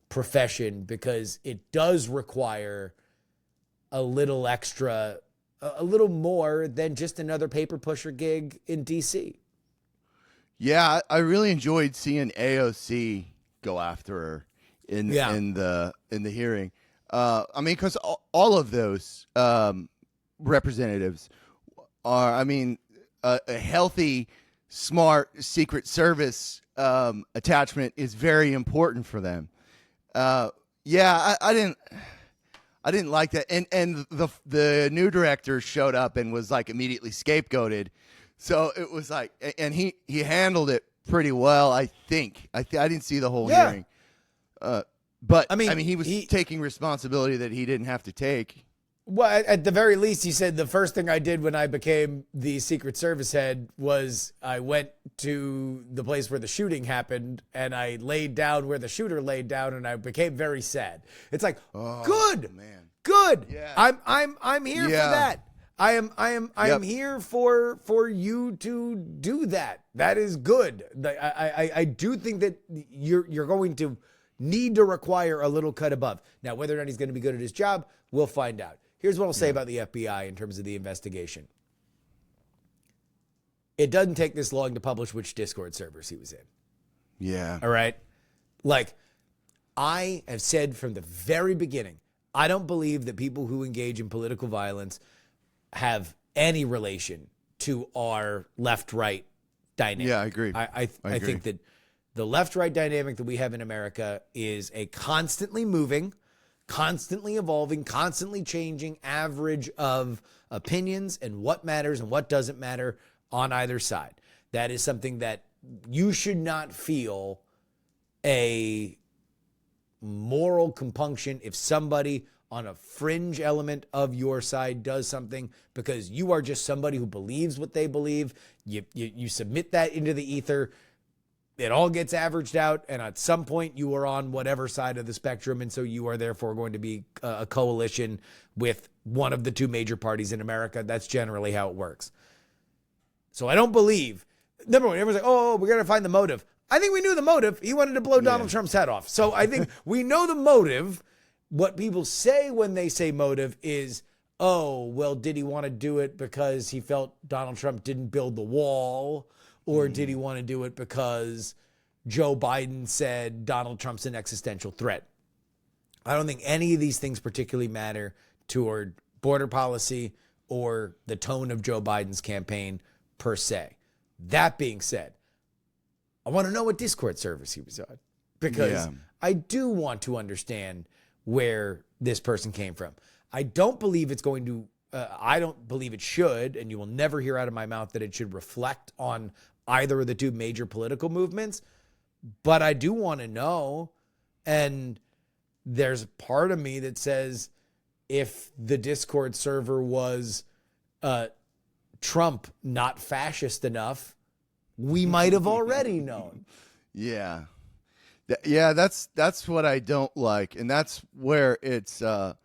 profession, because it does require a little more than just another paper pusher gig in DC. Yeah, I really enjoyed seeing AOC go after her Yeah. in the hearing. I mean, because all of those representatives are, I mean, a healthy, smart Secret Service attachment is very important for them. Yeah, I didn't like that, and the new director showed up and was like immediately scapegoated. So it was like, and he handled it pretty well. I think I didn't see the whole Yeah. hearing, but I mean, he was taking responsibility that he didn't have to take. Well, at the very least, he said the first thing I did when I became the Secret Service head was I went to the place where the shooting happened and I laid down where the shooter laid down, and I became very sad. It's like, good, man. good. Yeah. I'm here Yeah. for that. I am Yep. here for you to do that. That is good. I do think that you're going to need to require a little cut above. Now, whether or not he's going to be good at his job, we'll find out. Here's what I'll say about the FBI in terms of the investigation. It doesn't take this long to publish which Discord servers he was in. Yeah. All right? Like, I have said from the very beginning, I don't believe that people who engage in political violence have any relation to our left-right dynamic. Yeah, I agree. I agree. think that the left-right dynamic that we have in America is a constantly moving, constantly evolving, constantly changing average of opinions and what matters and what doesn't matter on either side. That is something that you should not feel a moral compunction if somebody on a fringe element of your side does something, because you are just somebody who believes what they believe. You submit that into the ether. It all gets averaged out, and at some point you are on whatever side of the spectrum, and so you are therefore going to be a coalition with one of the two major parties in America. That's generally how it works. So I don't believe, number one, everyone's like, oh, we're going to find the motive. I think we knew the motive. He wanted to blow Donald Trump's head off. So I think we know the motive. What people say when they say motive is, oh, well, did he want to do it because he felt Donald Trump didn't build the wall? Or did he want to do it because Joe Biden said Donald Trump's an existential threat? I don't think any of these things particularly matter toward border policy or the tone of Joe Biden's campaign per se. That being said, I want to know what Discord service he was on, because I do want to understand where this person came from. I don't believe it's going to, I don't believe it should, and you will never hear out of my mouth that it should reflect on either of the two major political movements, but I do want to know. And there's a part of me that says if the Discord server was Trump not fascist enough, we might have already known. Yeah. Yeah, that's what I don't like, and that's where it's I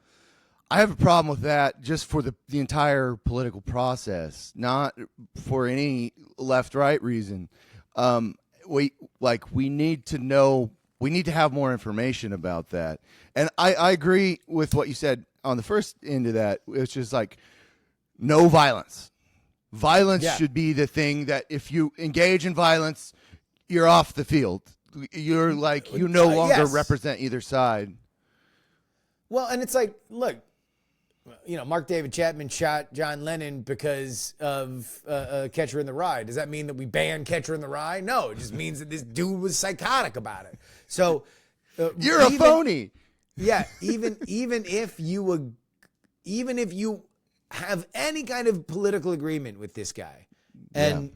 have a problem with that just for the entire political process, not for any left-right reason. We need to know, we need to have more information about that. And I agree with what you said on the first end of that, which is like no violence. Violence should be the thing that if you engage in violence, you're off the field. You're like, you no longer represent either side. Well, and it's like, look, you know, Mark David Chapman shot John Lennon because of Catcher in the Rye. Does that mean that we ban Catcher in the Rye? No, it just means that this dude was psychotic about it. So you're a phony. Yeah, even if you have any kind of political agreement with this guy, and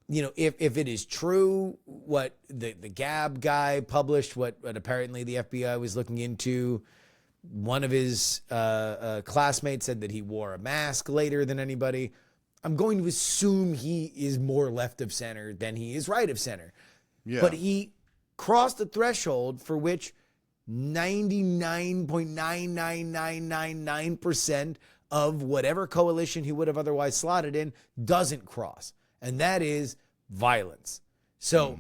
you know, if it is true what the Gab guy published, what apparently the FBI was looking into, one of his classmates said that he wore a mask later than anybody. I'm going to assume he is more left of center than he is right of center. Yeah. But he crossed the threshold for which 99.99999% of whatever coalition he would have otherwise slotted in doesn't cross. And that is violence. So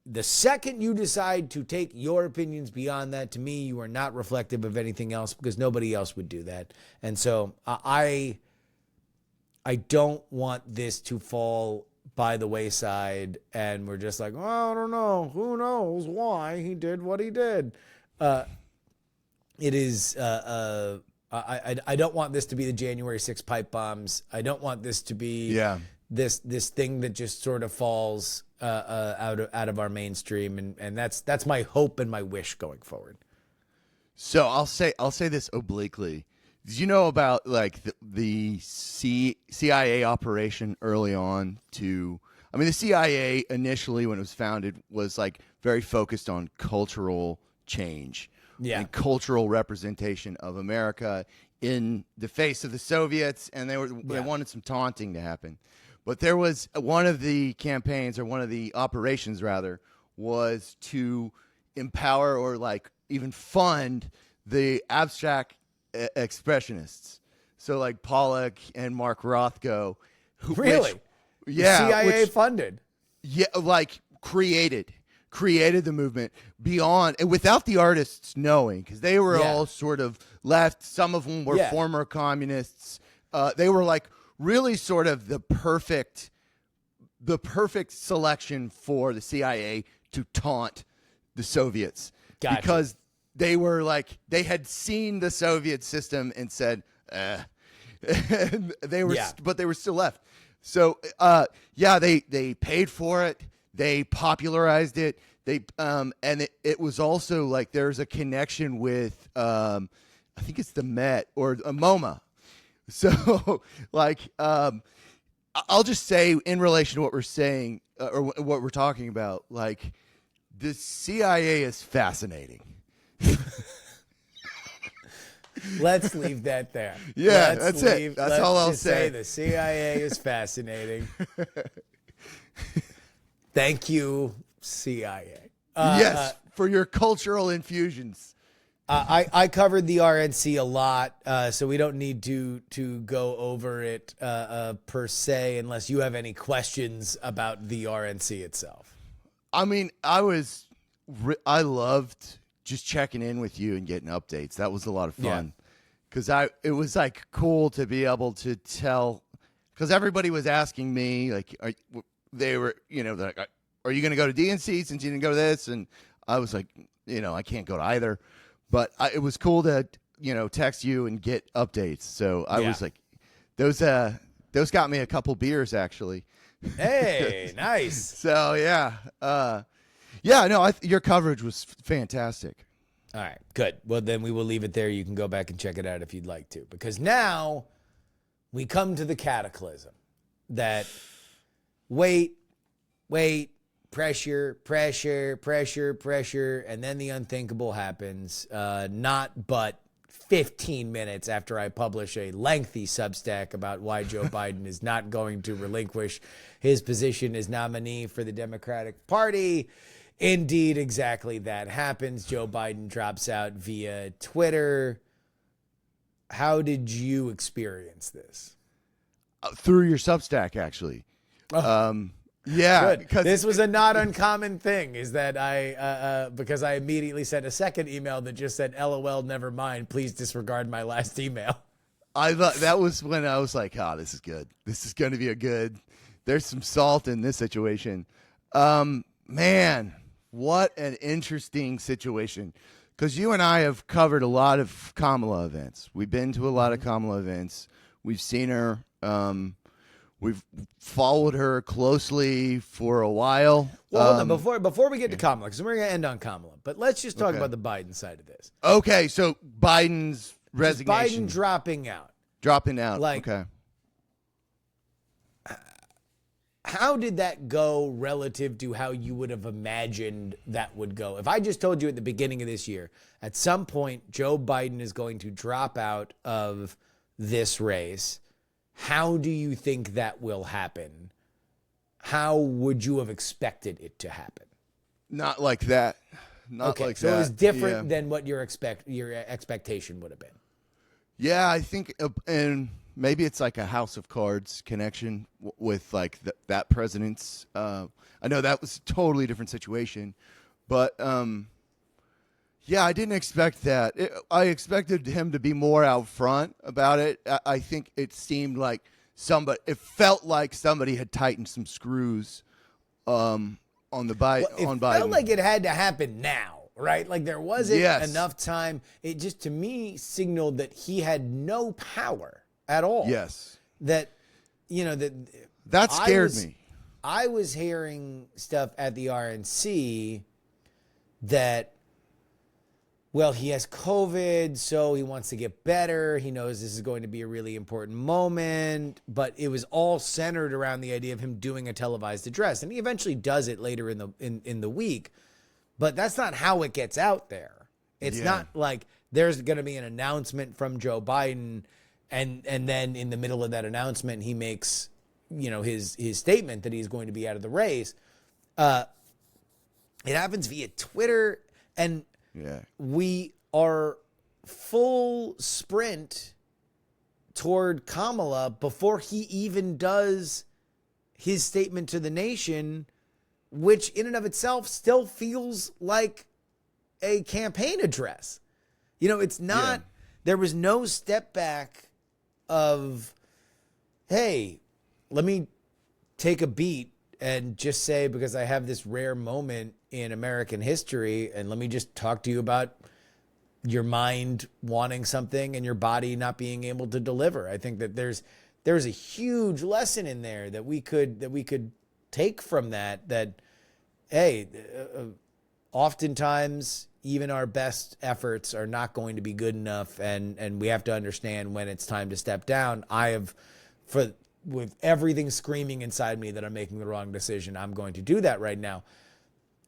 the second you decide to take your opinions beyond that, to me, you are not reflective of anything else, because nobody else would do that. And so I don't want this to fall by the wayside, and we're just like, well, I don't know, who knows why he did what he did. It is. I don't want this to be the January 6th pipe bombs. I don't want this to be this thing that just sort of falls out of our mainstream, and that's my hope and my wish going forward. So I'll say this obliquely. Did you know about like the CIA operation early on the CIA initially when it was founded was like very focused on cultural change and cultural representation of America in the face of the Soviets, and they wanted some taunting to happen. But there was one of the campaigns, or one of the operations rather, was to empower or like even fund the abstract expressionists. So like Pollock and Mark Rothko, Really? CIA funded. Yeah, like created the movement beyond and without the artists knowing, because they were all sort of left. Some of them were former communists. They were like really sort of the perfect selection for the CIA to taunt the Soviets. Gotcha. Because they were like, they had seen the Soviet system and said, and they were, but they were still left. So, they paid for it. They popularized it. And it was also like, there's a connection with, I think it's the Met or MoMA. So like, I'll just say in relation to what we're saying or what we're talking about, like the CIA is fascinating. Let's leave that there. Yeah, that's it. That's all I'll say. The CIA is fascinating. Thank you, CIA. Yes, for your cultural infusions. I covered the RNC a lot, so we don't need to go over it per se, unless you have any questions about the RNC itself. I mean, I loved just checking in with you and getting updates. That was a lot of fun because it was like cool to be able to tell, because everybody was asking me like, they were, like, are you going to go to DNC since you didn't go to this? And I was like, I can't go to either. But it was cool to, text you and get updates. So I was like, those got me a couple beers, actually. Hey, nice. So, your coverage was fantastic. All right, good. Well, then we will leave it there. You can go back and check it out if you'd like to. Because now we come to the cataclysm that wait, pressure, and then the unthinkable happens. Not but 15 minutes after I publish a lengthy Substack about why Joe Biden is not going to relinquish his position as nominee for the Democratic Party. Indeed, exactly that happens. Joe Biden drops out via Twitter. How did you experience this? Through your Substack, actually. Yeah, good. This was a not uncommon thing, is that because I immediately sent a second email that just said, LOL, never mind, please disregard my last email. I thought that was when I was like, this is good. This is going to be there's some salt in this situation. Man, what an interesting situation. Because you and I have covered a lot of Kamala events. We've been to a lot of Kamala events. We've seen her. We've followed her closely for a while. Well, hold on. Before we get to Kamala, because we're going to end on Kamala, but let's just talk about the Biden side of this. Okay, so Biden's resignation. Biden dropping out. Okay. How did that go relative to how you would have imagined that would go? If I just told you at the beginning of this year, at some point, Joe Biden is going to drop out of this race, how do you think that will happen? How would you have expected it to happen? Not like that. Like so that. It was different than what your expectation would have been. Yeah, I think, and maybe it's like a House of Cards connection with like that president's. I know that was a totally different situation, but I didn't expect that. I expected him to be more out front about it. I think it seemed like it felt like somebody had tightened some screws on Biden. It felt like it had to happen now, right? Like there wasn't enough time. It just, to me, signaled that he had no power at all. Yes. That scared me. I was hearing stuff at the RNC that, well, he has COVID, so he wants to get better. He knows this is going to be a really important moment, but it was all centered around the idea of him doing a televised address, and he eventually does it later in the week. But that's not how it gets out there. It's not like there's going to be an announcement from Joe Biden, and then in the middle of that announcement, he makes his statement that he's going to be out of the race. It happens via Twitter, and we are full sprint toward Kamala before he even does his statement to the nation, which in and of itself still feels like a campaign address. It's not, there was no step back of, hey, let me take a beat and just say, because I have this rare moment in American history, and let me just talk to you about your mind wanting something and your body not being able to deliver. I think that there's a huge lesson in there that we could take from that, hey, oftentimes even our best efforts are not going to be good enough, and we have to understand when it's time to step down. With everything screaming inside me that I'm making the wrong decision, I'm going to do that right now.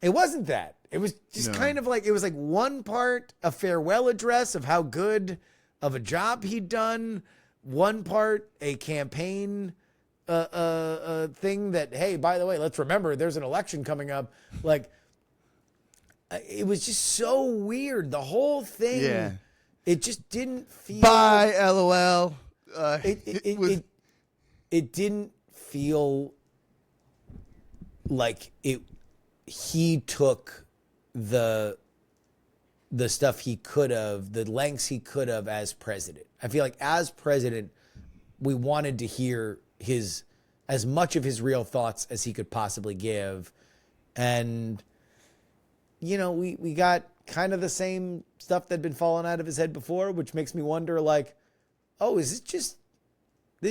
It wasn't that. It was just kind of like, it was like one part a farewell address of how good of a job he'd done, one part a campaign thing that, hey, by the way, let's remember there's an election coming up. Like, it was just so weird. The whole thing, it just didn't feel. Bye, LOL. It didn't feel like he took the stuff he could have, the lengths he could have as president. I feel like as president, we wanted to hear as much of his real thoughts as he could possibly give. And, we got kind of the same stuff that had been falling out of his head before, which makes me wonder, like, oh, is this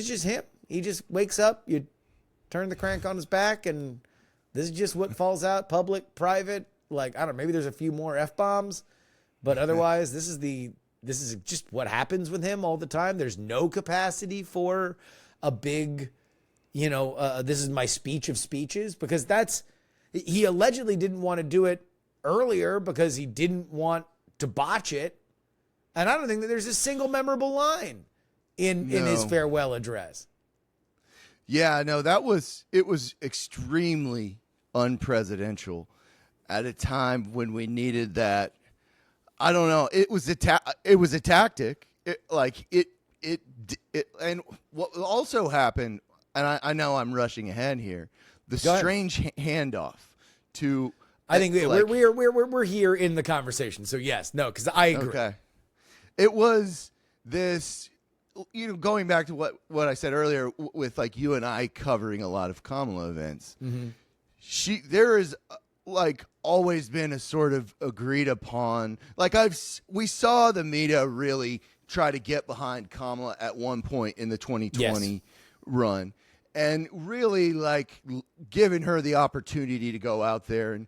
just him? He just wakes up, you turn the crank on his back, and this is just what falls out, public, private. Like, I don't know, maybe there's a few more F-bombs, but otherwise this is just what happens with him all the time. There's no capacity for a big, this is my speech of speeches, because he allegedly didn't want to do it earlier because he didn't want to botch it. And I don't think that there's a single memorable line in his farewell address. Yeah, no, it was extremely unpresidential at a time when we needed that. I don't know. It was a tactic. And what also happened, and I know I'm rushing ahead here, the strange handoff to. I think we're here in the conversation. So yes, no, because I agree. Okay. It was this. Going back to what I said earlier with like you and I covering a lot of Kamala events, there is like always been a sort of agreed upon, like we saw the media really try to get behind Kamala at one point in the 2020 run, and really like giving her the opportunity to go out there and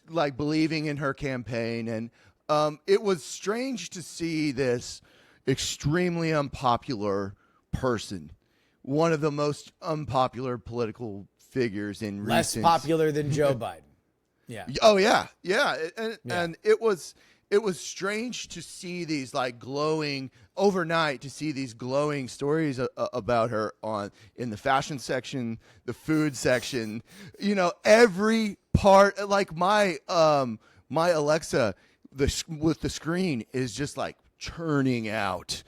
like believing in her campaign, and it was strange to see this extremely unpopular person, one of the most unpopular political figures in less popular than Joe Biden. Yeah. Oh yeah. And it was strange to see these like glowing overnight, to see these glowing stories about her in the fashion section, the food section, every part. Like my Alexa, with the screen is just like churning out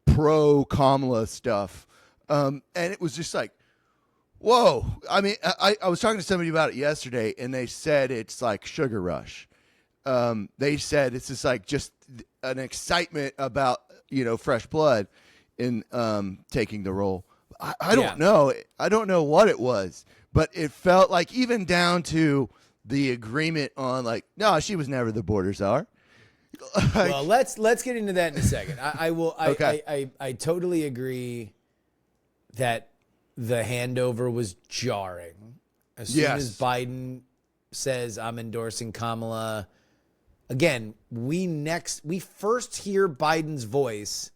pro Kamala stuff, and it was just like, whoa. I mean, I was talking to somebody about it yesterday, and they said it's like Sugar Rush. They said it's just an excitement about fresh blood in taking the role. I don't know. I don't know what it was, but it felt like even down to the agreement on like, no, she was never the border czar. Well, let's get into that in a second. I will. Okay. I totally agree that the handover was jarring. As soon as Biden says I'm endorsing Kamala, again, we first hear Biden's voice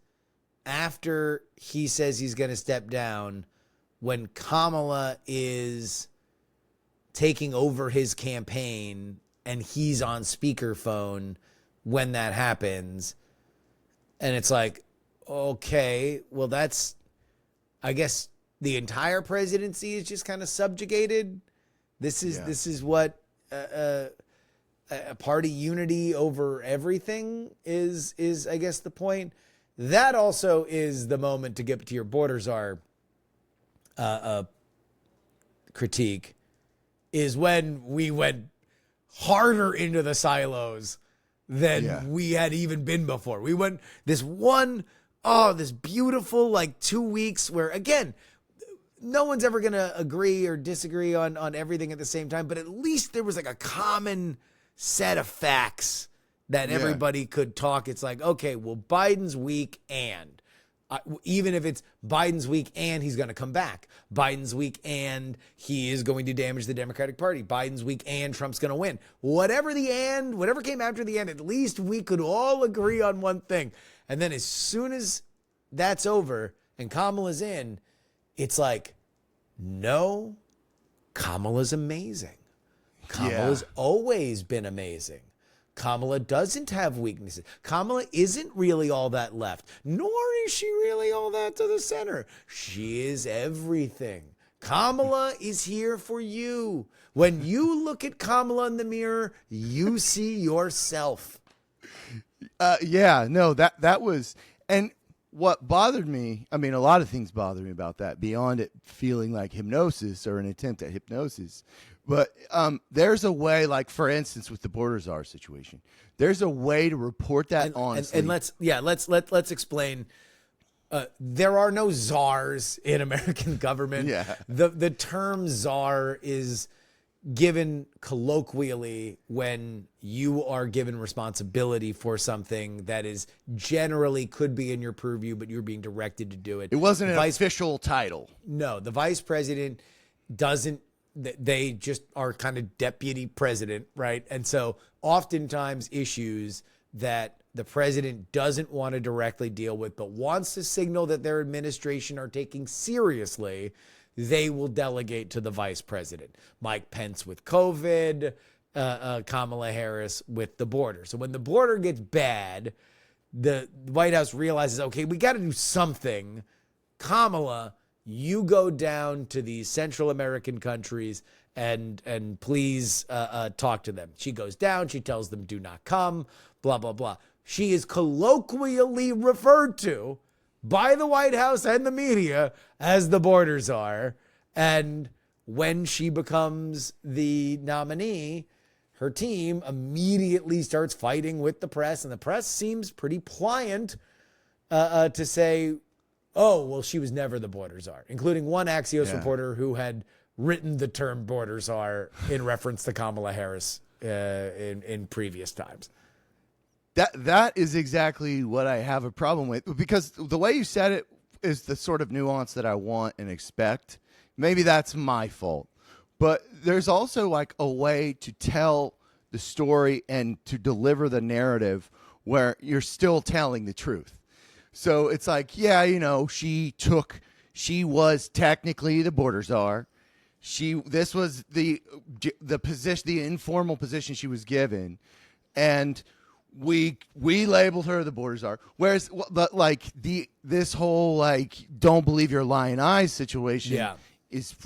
after he says he's going to step down, when Kamala is taking over his campaign and he's on speakerphone when that happens. And it's like, okay, well, that's, I guess the entire presidency is just kind of subjugated. This is what a party unity over everything is I guess the point. That also is the moment to get to your border czar critique, is when we went harder into the silos than we had even been before. We went this beautiful like 2 weeks where, again, no one's ever going to agree or disagree on everything at the same time, but at least there was like a common set of facts that everybody could talk. It's like, okay, well, Biden's weak, and even if it's Biden's weak and he's going to come back, Biden's weak and he is going to damage the Democratic Party, Biden's weak and Trump's going to win. Whatever came after the end, at least we could all agree on one thing. And then as soon as that's over and Kamala's in, it's like, no, Kamala's amazing. Kamala's always been amazing. Kamala doesn't have weaknesses. Kamala isn't really all that left, nor is she really all that to the center. She is everything. Kamala is here for you. When you look at Kamala in the mirror, you see yourself. That was, and what bothered me, I mean, a lot of things bothered me about that, beyond it feeling like hypnosis or an attempt at hypnosis. But there's a way, like, for instance, with the border czar situation, there's a way to report that honestly. And let's explain. There are no czars in American government. Yeah. The term czar is given colloquially when you are given responsibility for something that is generally could be in your purview, but you're being directed to do it. It wasn't an official title. No, the vice president doesn't. They just are kind of deputy president, right? And so oftentimes issues that the president doesn't want to directly deal with, but wants to signal that their administration are taking seriously, they will delegate to the vice president. Mike Pence with COVID, Kamala Harris with the border. So when the border gets bad, the White House realizes, okay, we got to do something. Kamala, you go down to these Central American countries and please talk to them. She goes down. She tells them, do not come, blah, blah, blah. She is colloquially referred to by the White House and the media as the border czar. And when she becomes the nominee, her team immediately starts fighting with the press. And the press seems pretty pliant to say, oh, well, she was never the border czar, including one Axios reporter who had written the term border czar in reference to Kamala Harris in previous times. That is exactly what I have a problem with, because the way you said it is the sort of nuance that I want and expect. Maybe that's my fault, but there's also like a way to tell the story and to deliver the narrative where you're still telling the truth. So it's like, she was technically the border czar. This was the position, the informal position she was given, and we labeled her the border czar. Whereas, but like this whole like don't believe your lying eyes situation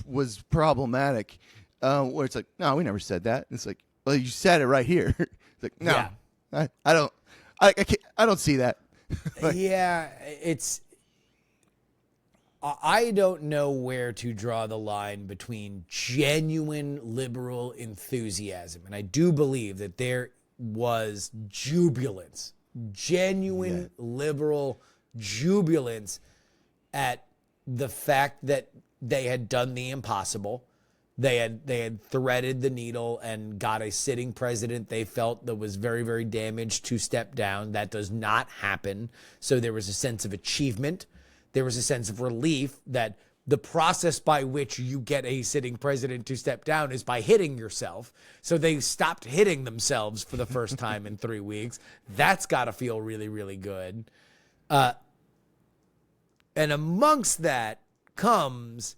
was problematic. Where it's like, no, we never said that. And it's like, well, you said it right here. It's like, no, I don't see that. I don't know where to draw the line between genuine liberal enthusiasm, and I do believe that there was genuine liberal jubilance at the fact that they had done the impossible. They had threaded the needle and got a sitting president they felt that was very, very damaged to step down. That does not happen. So there was a sense of achievement. There was a sense of relief that the process by which you get a sitting president to step down is by hitting yourself. So they stopped hitting themselves for the first time in 3 weeks. That's got to feel really, really good. And amongst that comes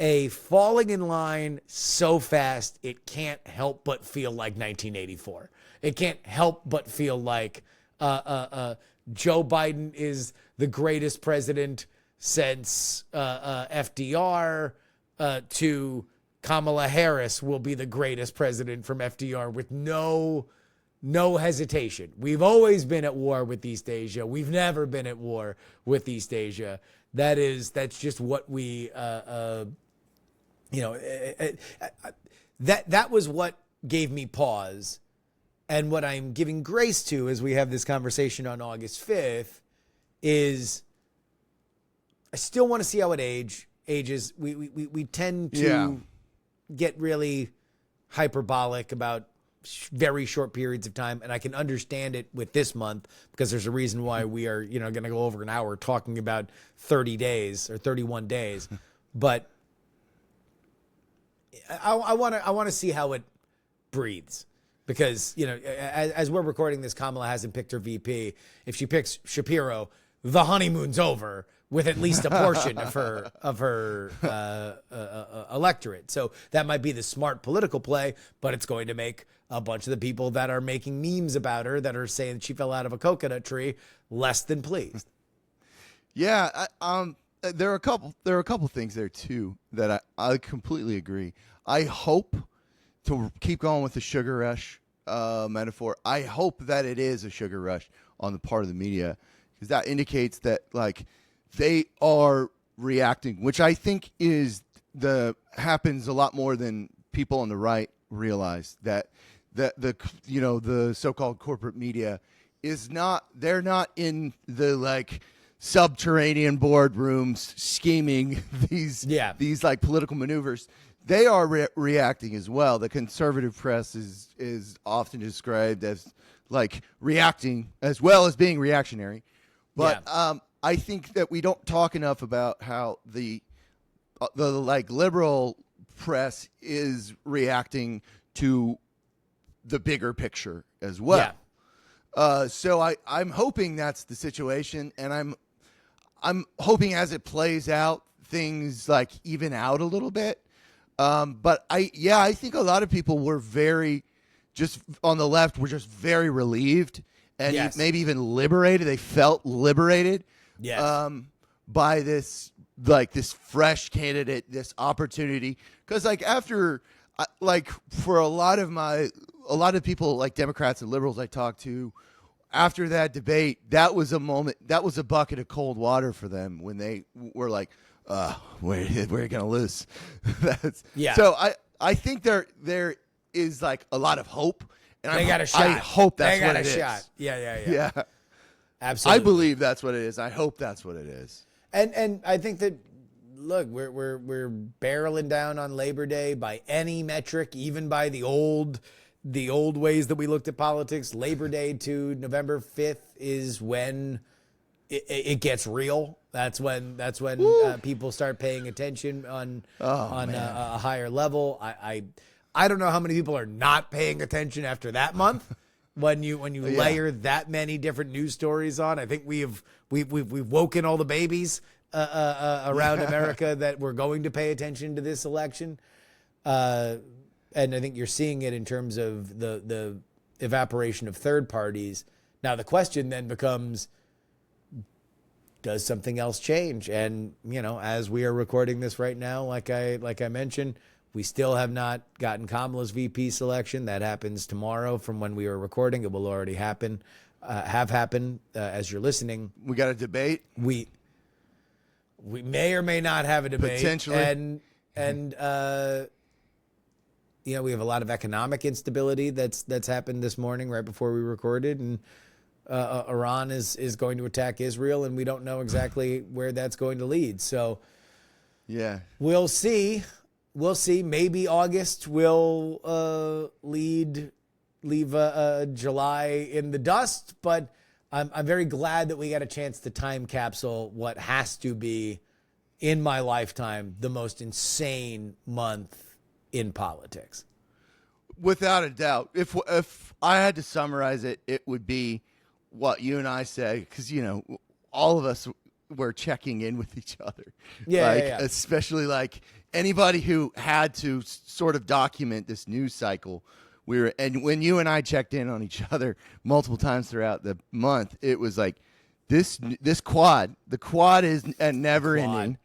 a falling in line so fast it can't help but feel like 1984. It can't help but feel like Joe Biden is the greatest president since FDR, to Kamala Harris will be the greatest president from FDR with no hesitation. We've always been at war with East Asia. We've never been at war with East Asia. That's just what we that was what gave me pause. And what I'm giving grace to as we have this conversation on August 5th is I still want to see how it ages. We tend to get really hyperbolic about very short periods of time, and I can understand it with this month because there's a reason why we are, going to go over an hour talking about 30 days or 31 days. But I want to see how it breathes. Because, as we're recording this, Kamala hasn't picked her VP. If she picks Shapiro, the honeymoon's over with at least a portion of her electorate. So that might be the smart political play, but it's going to make a bunch of the people that are making memes about her, that are saying she fell out of a coconut tree, less than pleased. Yeah, there are a couple things there too that I completely agree. I hope, to keep going with the sugar rush metaphor, I hope that it is a sugar rush on the part of the media, because that indicates that they are reacting, which I think happens a lot more than people on the right realize. That the so-called corporate media they're not in the subterranean boardrooms scheming these political maneuvers. They are reacting as well. The conservative press is often described as reacting as well as being reactionary. But I think that we don't talk enough about how the liberal press is reacting to the bigger picture as well. Yeah. So I'm hoping that's the situation, and I'm hoping as it plays out, things even out a little bit. But I think a lot of people were just on the left were just very relieved and maybe even liberated. They felt liberated by this this fresh candidate, this opportunity. Because after for a lot of people Democrats and liberals I talked to, after that debate, that was a moment, that was a bucket of cold water for them when they were we're going to lose. So I think there is a lot of hope, and they got a shot. I hope that's what it is. Shot. Yeah. Absolutely. I believe that's what it is. I hope that's what it is. And I think that, look, we're barreling down on Labor Day by any metric, even by the old ways that we looked at politics. Labor Day to November 5th is when it gets real. That's when people start paying attention on a higher level. I don't know how many people are not paying attention after that month. When you layer that many different news stories on, I think we've woken all the babies around America that we're going to pay attention to this election. And I think you're seeing it in terms of the evaporation of third parties. Now the question then becomes, does something else change? And, as we are recording this right now, like I mentioned, we still have not gotten Kamala's VP selection. That happens tomorrow from when we are recording. It will already happen, have happened as you're listening. We got a debate. We may or may not have a debate. Potentially. And we have a lot of economic instability that's happened this morning right before we recorded. And Iran is going to attack Israel, and we don't know exactly where that's going to lead. So Yeah. we'll see. We'll see. Maybe August will leave July in the dust, but I'm very glad that we got a chance to time capsule what has to be, in my lifetime, the most insane month in politics. Without a doubt. If I had to summarize it, it would be what you and I say, because, all of us were checking in with each other. Yeah. Especially like anybody who had to sort of document this news cycle. And when you and I checked in on each other multiple times throughout the month, it was like this quad. The quad is never ending,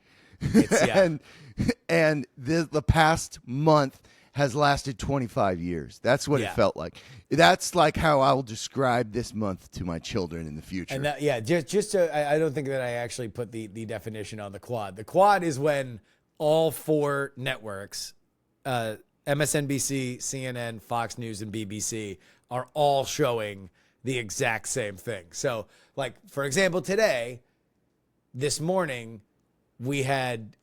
and the past month has lasted 25 years. That's what it felt like. That's like how I will describe this month to my children in the future. And I don't think that I actually put the definition on the quad. The quad is when all four networks, MSNBC, CNN, Fox News, and BBC, are all showing the exact same thing. So, like, for example, this morning, we had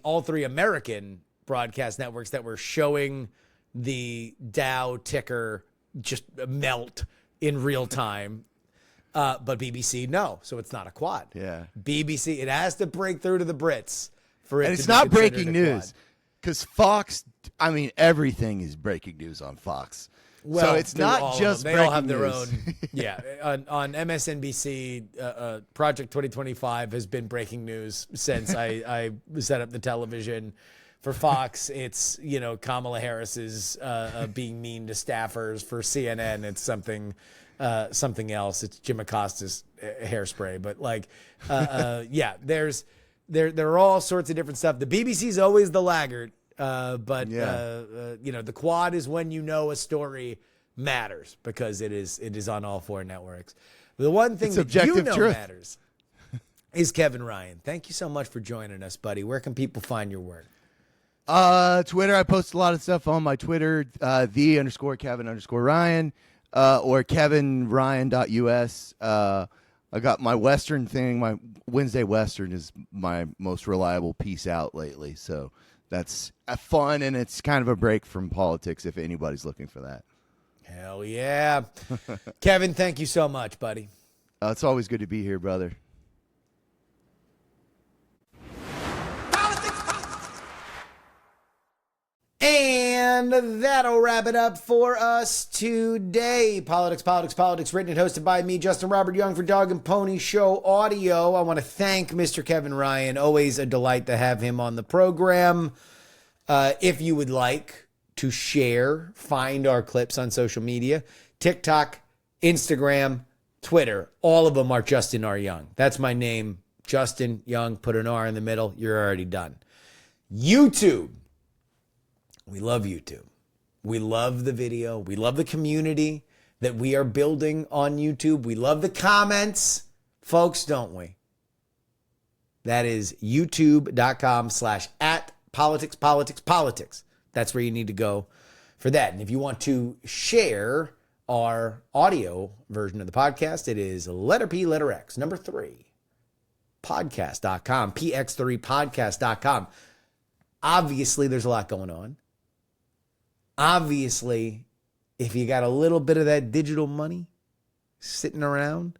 all three American broadcast networks that were showing the Dow ticker just melt in real time. But BBC, no. So it's not a quad. Yeah. BBC, it has to break through to the Brits for it to be it's not considered breaking a news. quad. Because Fox, everything is breaking news on Fox. Well, so it's not just they breaking all have their news. own. Yeah, on MSNBC, Project 2025 has been breaking news since I set up the television. For Fox, it's Kamala Harris is being mean to staffers. For CNN, it's something else. It's Jim Acosta's hairspray. But there are all sorts of different stuff. The BBC's always the laggard. The quad is when a story matters because it is on all four networks. The one thing that truth. matters is Kevin Ryan. Thank you so much for joining us, buddy. Where can people find your work? Twitter. I post a lot of stuff on my Twitter, _Kevin_Ryan, or kevinryan.us. I got my Western thing. My Wednesday Western is my most reliable piece out lately. So that's fun, and it's kind of a break from politics if anybody's looking for that. Hell yeah. Kevin, thank you so much, buddy. It's always good to be here, brother. And that'll wrap it up for us today. Politics, written and hosted by me, Justin Robert Young, for Dog and Pony Show Audio. I want to thank Mr. Kevin Ryan. Always a delight to have him on the program. If you would like to find our clips on social media, TikTok, Instagram, Twitter, all of them are Justin R. Young. That's my name, Justin Young. Put an R in the middle. You're already done. YouTube. We love YouTube. We love the video. We love the community that we are building on YouTube. We love the comments, folks, don't we? That is youtube.com/@politics. That's where you need to go for that. And if you want to share our audio version of the podcast, it is letter P, letter X, number 3, podcast.com, px3podcast.com. Obviously, there's a lot going on. Obviously, if you got a little bit of that digital money sitting around,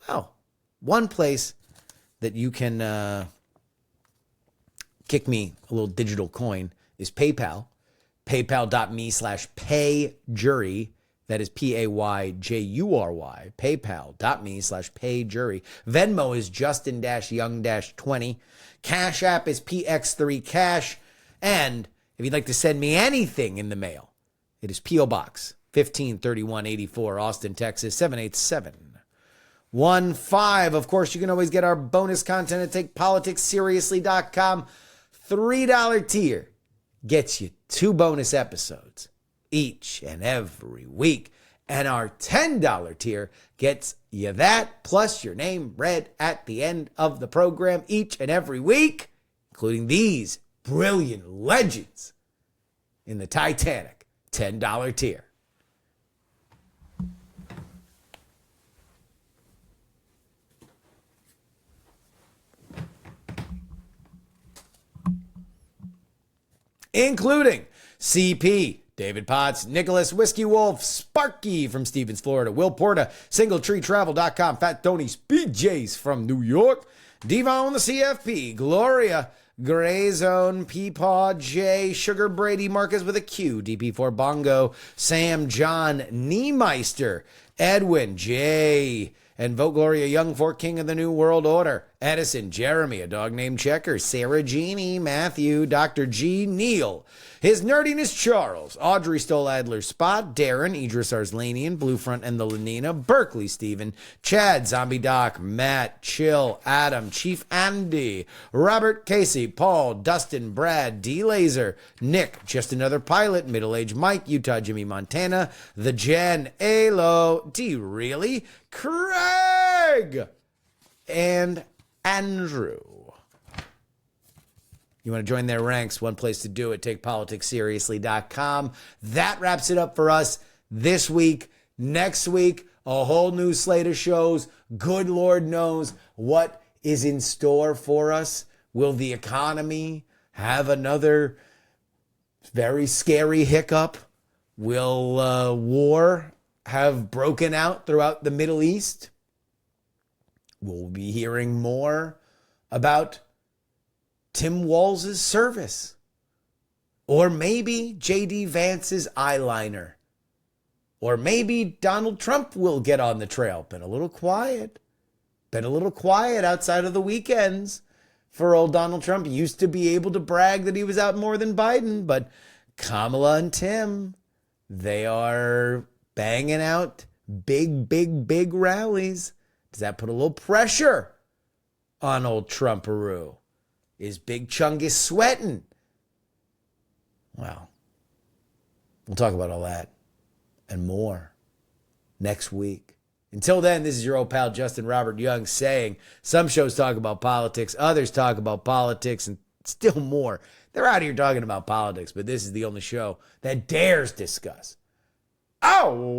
well, one place that you can kick me a little digital coin is PayPal. PayPal.me/payjury. That is PAYJURY. PayPal.me/payjury. Venmo is Justin-Young-20. Cash App is PX3Cash. And if you'd like to send me anything in the mail, it is P.O. Box 153184, Austin, Texas 78715. Of course, you can always get our bonus content at TakePoliticsSeriously.com. $3 tier gets you 2 bonus episodes each and every week. And our $10 tier gets you that, plus your name read at the end of the program each and every week, including these brilliant legends in the Titanic $10 tier. including CP, David Potts, Nicholas Whiskey Wolf, Sparky from Stevens, Florida, Will Porta, SingleTreeTravel.com, Fat Tony's BJ's from New York, Devon the CFP, Gloria, Gray Zone, Peepaw, J, Sugar Brady, Marcus with a Q, DP4 Bongo, Sam, John, Niemeister, Edwin, J, and Vote Gloria Young for King of the New World Order, Edison, Jeremy, a dog named Checker, Sarah Jeannie, Matthew, Dr. G, Neil, His Nerdiness Charles, Audrey Stoll Adler Spot, Darren, Idris Arslanian, Bluefront and the Lenina, Berkeley Stephen, Chad, Zombie Doc, Matt, Chill, Adam, Chief Andy, Robert Casey, Paul, Dustin, Brad, D Laser, Nick, Just Another Pilot, Middle Age Mike, Utah Jimmy Montana, The Jen, Alo, D Really, Craig, and Andrew. You want to join their ranks? One place to do it, takepoliticsseriously.com. That wraps it up for us this week. Next week, a whole new slate of shows. Good Lord knows what is in store for us. Will the economy have another very scary hiccup? Will war have broken out throughout the Middle East? We'll be hearing more about Tim Walz's service. Or maybe J.D. Vance's eyeliner. Or maybe Donald Trump will get on the trail. Been a little quiet. Been a little quiet outside of the weekends for old Donald Trump. He used to be able to brag that he was out more than Biden. But Kamala and Tim, they are banging out big rallies. Does that put a little pressure on old Trumparoo? Is Big Chungus sweating? Well, we'll talk about all that and more next week. Until then, this is your old pal Justin Robert Young saying some shows talk about politics, others talk about politics, and still more. They're out here talking about politics, but this is the only show that dares discuss. Oh!